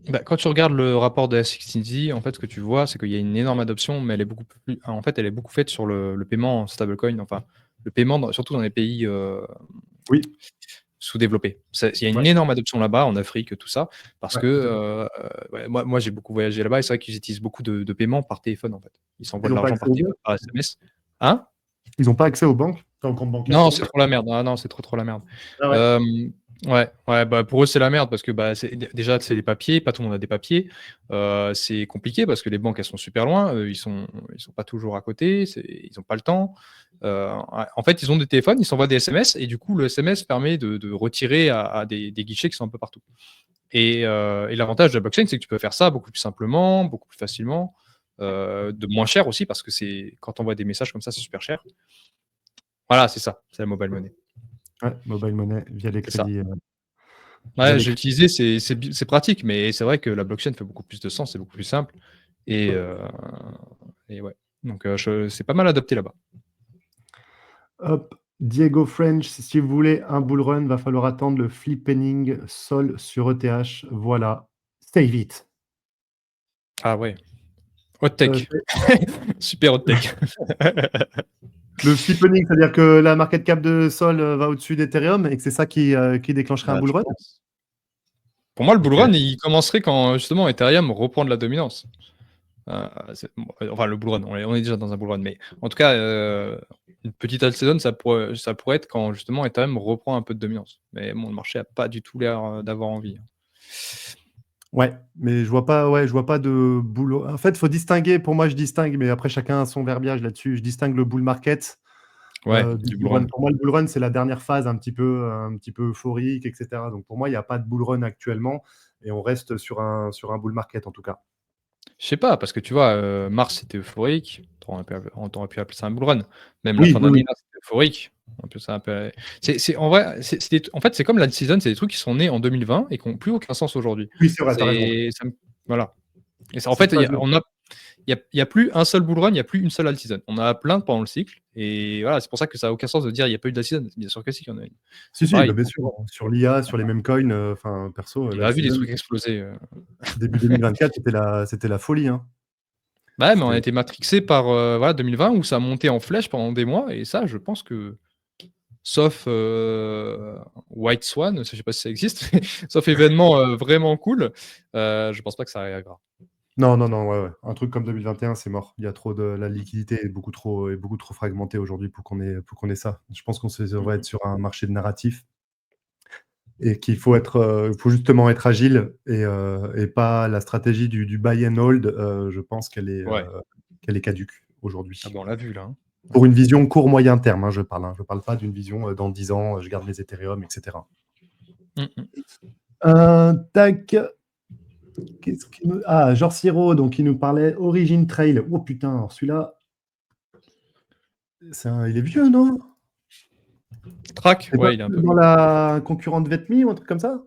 Bah, quand tu regardes le rapport de la 16Z, en fait, ce que tu vois, c'est qu'il y a une énorme adoption, mais elle est beaucoup plus. En fait, elle est beaucoup faite sur le paiement en stablecoin, enfin, le paiement, surtout dans les pays Oui. sous-développés. Il y a une Ouais. énorme adoption là-bas, en Afrique, tout ça, parce Ouais, que moi j'ai beaucoup voyagé là-bas, et c'est vrai qu'ils utilisent beaucoup de paiements par téléphone, en fait. Ils s'envoient Ils de n'ont pas l'argent accès par aux téléphone, banques. par SMS. Hein? Ils n'ont pas accès aux banques, au compte bancaire. Non, c'est trop la merde. Ah non, c'est trop la merde. Ah ouais. Ouais, bah pour eux c'est la merde parce que bah déjà c'est les papiers, pas tout le monde a des papiers. C'est compliqué parce que les banques elles sont super loin, ils sont pas toujours à côté, ils ont pas le temps. En fait, ils ont des téléphones, ils s'envoient des SMS et du coup le SMS permet de retirer à des guichets qui sont un peu partout. Et l'avantage de la blockchain, c'est que tu peux faire ça beaucoup plus simplement, beaucoup plus facilement, de moins cher aussi parce que quand on voit des messages comme ça, c'est super cher. Voilà, c'est ça, c'est la mobile money. Ouais, mobile money via les C'est ça. crédits. Ouais, j'ai utilisé, c'est pratique, mais c'est vrai que la blockchain fait beaucoup plus de sens, c'est beaucoup plus simple. Et ouais. Donc c'est pas mal adopté là-bas. Hop, Diego French, si vous voulez un bull run, va falloir attendre le flippening sol sur ETH. Voilà. Save it. Ah ouais. Hot tech. Super hot tech. Le flippening, c'est-à-dire que la market cap de Sol va au-dessus d'Ethereum et que c'est ça qui déclencherait un Bah, bull je run. pense. Pour moi, le bull Ok. run, il commencerait quand justement Ethereum reprend de la dominance. Enfin, le bull run, on est déjà dans un bull run, mais en tout cas, une petite alt season, ça pourrait être quand justement Ethereum reprend un peu de dominance. Mais bon, le marché n'a pas du tout l'air d'avoir envie. Ouais, mais je vois pas de bull. En fait, il faut distinguer. Pour moi, je distingue, mais après chacun a son verbiage là-dessus. Je distingue le bull market Ouais, du du bull bull run. run. Pour moi, le bull run, c'est la dernière phase un petit peu euphorique, etc. Donc pour moi, il n'y a pas de bull run actuellement et on reste sur un bull market en tout cas. Je sais pas, parce que tu vois, mars, c'était euphorique. On aurait pu appeler ça un bull run. Même la Oui, fin oui, d'année, oui. là, c'était euphorique. On peut ça un peu en vrai, en fait, c'est comme la season, c'est des trucs qui sont nés en 2020 et qui ont plus aucun sens aujourd'hui. Oui, c'est vrai, tu as raison. C'est ça me Voilà. Et ça, en Cette fait, phase de il y a plus un seul bull run, il y a plus une seule alt season. On en a plein pendant le cycle et voilà, c'est pour ça que ça a aucun sens de dire il y a pas eu de alt season. Bien sûr que si, il y en a une. si, C'est si, bah, pareil. bien sûr, hein. Sur l'IA, sur les mêmes coins, enfin, perso, On l'alt a vu des season, trucs exploser. début 2024, c'était la folie, hein. Bah ouais, mais on C'était a été matrixé par voilà, 2020 où ça a monté en flèche pendant des mois et ça, je pense que sauf White Swan, je sais pas si ça existe, sauf événement vraiment cool, je pense pas que ça arrivera. non, non, non, ouais, ouais. Un truc comme 2021, c'est mort. Il y a trop de la liquidité est beaucoup trop fragmentée aujourd'hui pour qu'on ait ça. Je pense on va être sur un marché de narratif et qu'il faut faut justement être agile et pas la stratégie du buy and hold. Je pense Ouais. qu'elle est caduque aujourd'hui. Ah bah on l'a vu là. Hein. Pour une vision court moyen terme, hein, je parle. Hein. Je parle pas d'une vision dans 10 ans, je garde mes Ethereum, etc. Tac. Ah, Georges Siro, donc il nous parlait Origin Trail. Oh putain, alors celui-là, il est vieux, non? Track, C'est pas ouais, il est un peu dans vieux. la concurrente Vetmi ou un truc comme ça?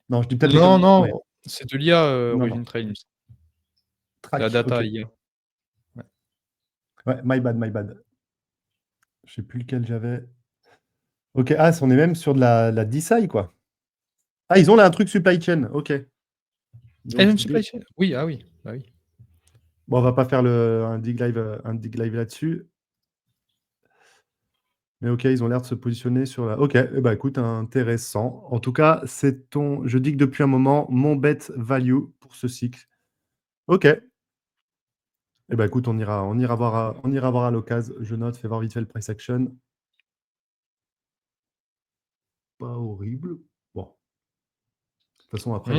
Non, je dis peut-être des Non, conneries. non, Ouais. c'est de l'IA Non, non. Origin Trail, il me semble. La Track, ok. data IA. Ouais. Ouais, my bad, my bad. Je sais plus lequel j'avais. Ok, ah, on est même sur de la DeSci, quoi. Ah, ils ont là un truc supply chain, ok. Ah, Donc, je ne sais pas. Oui, ah oui, bah oui. bon, on va pas faire un dig live là-dessus. Mais ok, ils ont l'air de se positionner sur la. Ok, eh ben, écoute, intéressant. En tout cas, je dis que depuis un moment, mon bet value pour ce cycle. Ok. Eh ben, écoute, on ira voir à l'occasion. Je note, fais voir vite fait le price action. Pas horrible. Bon. De toute façon, après,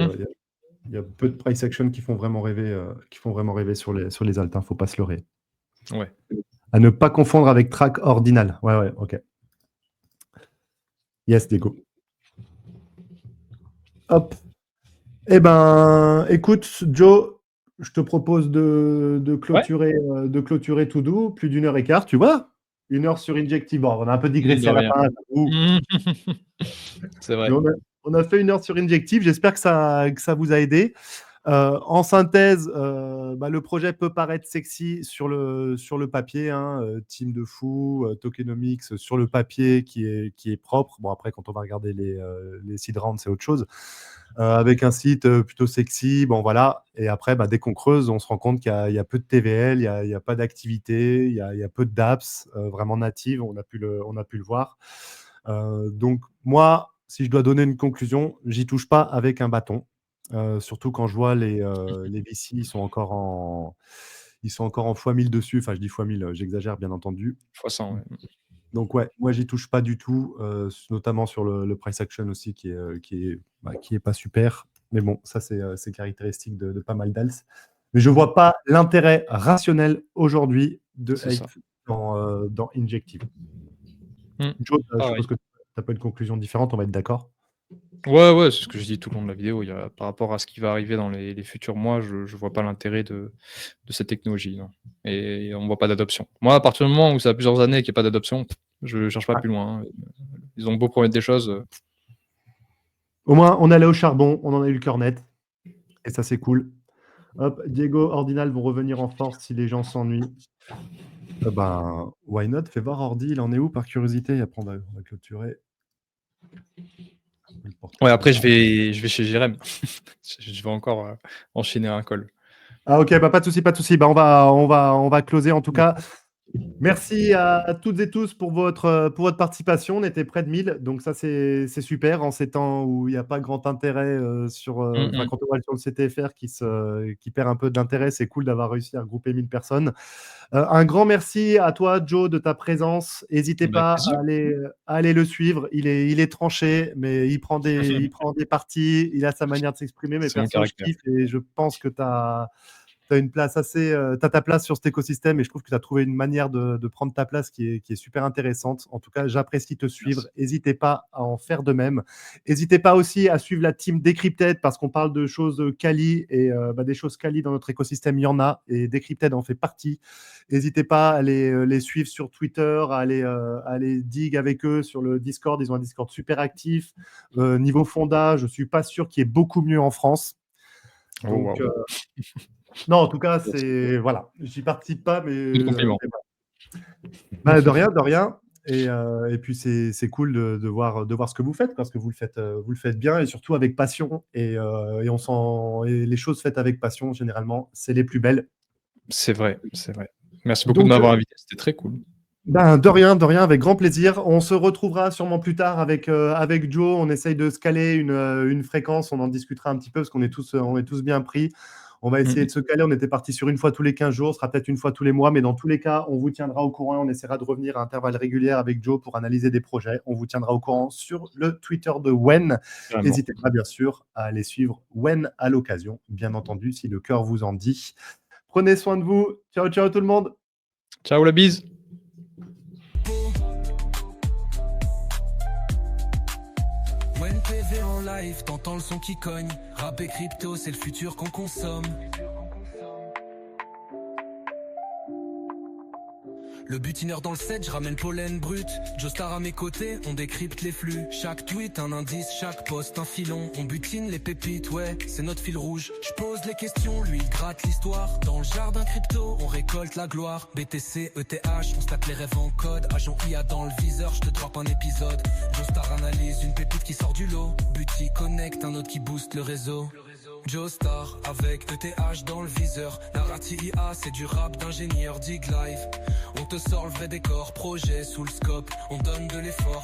il y a peu de price action qui font vraiment rêver sur les alts. Faut pas se leurrer. Ouais. À ne pas confondre avec track ordinal. Ouais, ouais, ok. Yes, Diego. Hop. Eh ben, écoute, Joe, je te propose Ouais. de clôturer tout doux, plus d'1 h 15, tu vois? 1 heure sur Injective. Bon, on a un peu Mine digressé de à la rien. fin, j'avoue. C'est Mais vrai. on a fait 1 heure sur Injective. J'espère que ça vous a aidé. En synthèse, bah, le projet peut paraître sexy sur le papier, hein, team de fou, tokenomics sur le papier qui est propre. Bon, après, quand on va regarder les seed rounds, c'est autre chose. Avec un site plutôt sexy, bon voilà. Et après, bah, dès qu'on creuse, on se rend compte qu'il y a peu de TVL, il y a pas d'activité, il y a peu de dApps vraiment natives, on a pu le voir. Donc moi, si je dois donner une conclusion, j'y touche pas avec un bâton. Surtout quand je vois les VC, ils sont encore en x1000 dessus. Enfin, je dis x1000, j'exagère bien entendu. x100, ouais. Donc ouais, moi j'y touche pas du tout, notamment sur le price action aussi qui est pas super. Mais bon, ça c'est caractéristique de pas mal d'als. Mais je vois pas l'intérêt rationnel aujourd'hui de C'est ça. hate dans Injective. Mm. Une chose, je Pareil. suppose que tu as pas une conclusion différente, on va être d'accord? Ouais, ouais, c'est ce que je dis tout le long de la vidéo. Par rapport à ce qui va arriver dans les futurs mois, je vois pas l'intérêt de cette technologie, non. Et on voit pas d'adoption. Moi, à partir du moment où ça a plusieurs années qu'il y a pas d'adoption, je cherche pas Ouais. plus loin, hein. Ils ont beau promettre des choses, Au moins, on allait au charbon, on en a eu le cœur net. Et ça, c'est cool. Hop, Diego, Ordinal vont revenir en force si les gens s'ennuient. Ben, why not? Fais voir Ordi, il en est où par curiosité? Et après, on va clôturer. Le portrait ouais, comme après ça. je vais chez Jérém. Je vais encore, enchaîner un call. Ah ok, bah, pas de souci, pas de souci. Bah, on va closer en tout cas. Merci à toutes et tous pour votre participation. On était près de 1000, donc ça c'est super en ces temps où il n'y a pas grand intérêt Mmh enfin mh. quand on va sur le CTFR qui perd un peu d'intérêt, c'est cool d'avoir réussi à regrouper 1000 personnes. Un grand merci à toi, Joe, de ta présence. N'hésitez Bah, avec pas plaisir. à aller le suivre. Il est tranché, mais il prend des parties. Il a sa manière de s'exprimer. Mais C'est mon perso, je caractère. kiffe et je pense que tu as as une place assez, t'as ta place sur cet écosystème et je trouve que tu as trouvé une manière de prendre ta place qui est super intéressante. En tout cas, j'apprécie te suivre. N'hésitez pas à en faire de même. N'hésitez pas aussi à suivre la team Decrypted parce qu'on parle de choses quali et des choses quali dans notre écosystème, il y en a et Decrypted en fait partie. N'hésitez pas à les suivre sur Twitter, à aller dig avec eux sur le Discord. Ils ont un Discord super actif. Niveau fonda, je suis pas sûr qu'il y ait beaucoup mieux en France. Donc, non, en tout cas, c'est voilà, j'y participe pas, mais de rien, de rien. Et puis c'est cool de voir ce que vous faites parce que vous le faites bien et surtout avec passion et on sent et les choses faites avec passion généralement c'est les plus belles. C'est vrai, c'est vrai. Merci beaucoup de m'avoir invité, c'était très cool. De rien, avec grand plaisir. On se retrouvera sûrement plus tard avec Joe. On essaye de se caler une fréquence. On en discutera un petit peu parce qu'on est tous bien pris. On va essayer de se caler. On était parti sur une fois tous les 15 jours. Ce sera peut-être une fois tous les mois. Mais dans tous les cas, on vous tiendra au courant. On essaiera de revenir à intervalles réguliers avec Joe pour analyser des projets. On vous tiendra au courant sur le Twitter de Wen. N'hésitez pas, bien sûr, à aller suivre Wen à l'occasion, bien entendu, si le cœur vous en dit. Prenez soin de vous. Ciao, ciao tout le monde. Ciao, la bise. Wen PV en live, t'entends le son qui cogne. Rap et crypto, c'est le futur qu'on consomme. Le butineur dans le set, je ramène pollen brut. Joestar à mes côtés, on décrypte les flux. Chaque tweet un indice, chaque post un filon. On butine les pépites, ouais, c'est notre fil rouge. Je pose les questions, lui il gratte l'histoire. Dans le jardin crypto, on récolte la gloire. BTC, ETH, on stack les rêves en code. Agent IA dans le viseur, je te drop un épisode. Joestar analyse une pépite qui sort du lot. Buty connecte, un autre qui booste le réseau. Joestar avec ETH dans le viseur. Narati IA, c'est du rap d'ingénieur dig live. On te sort le vrai décor, projet sous le scope. On donne de l'effort.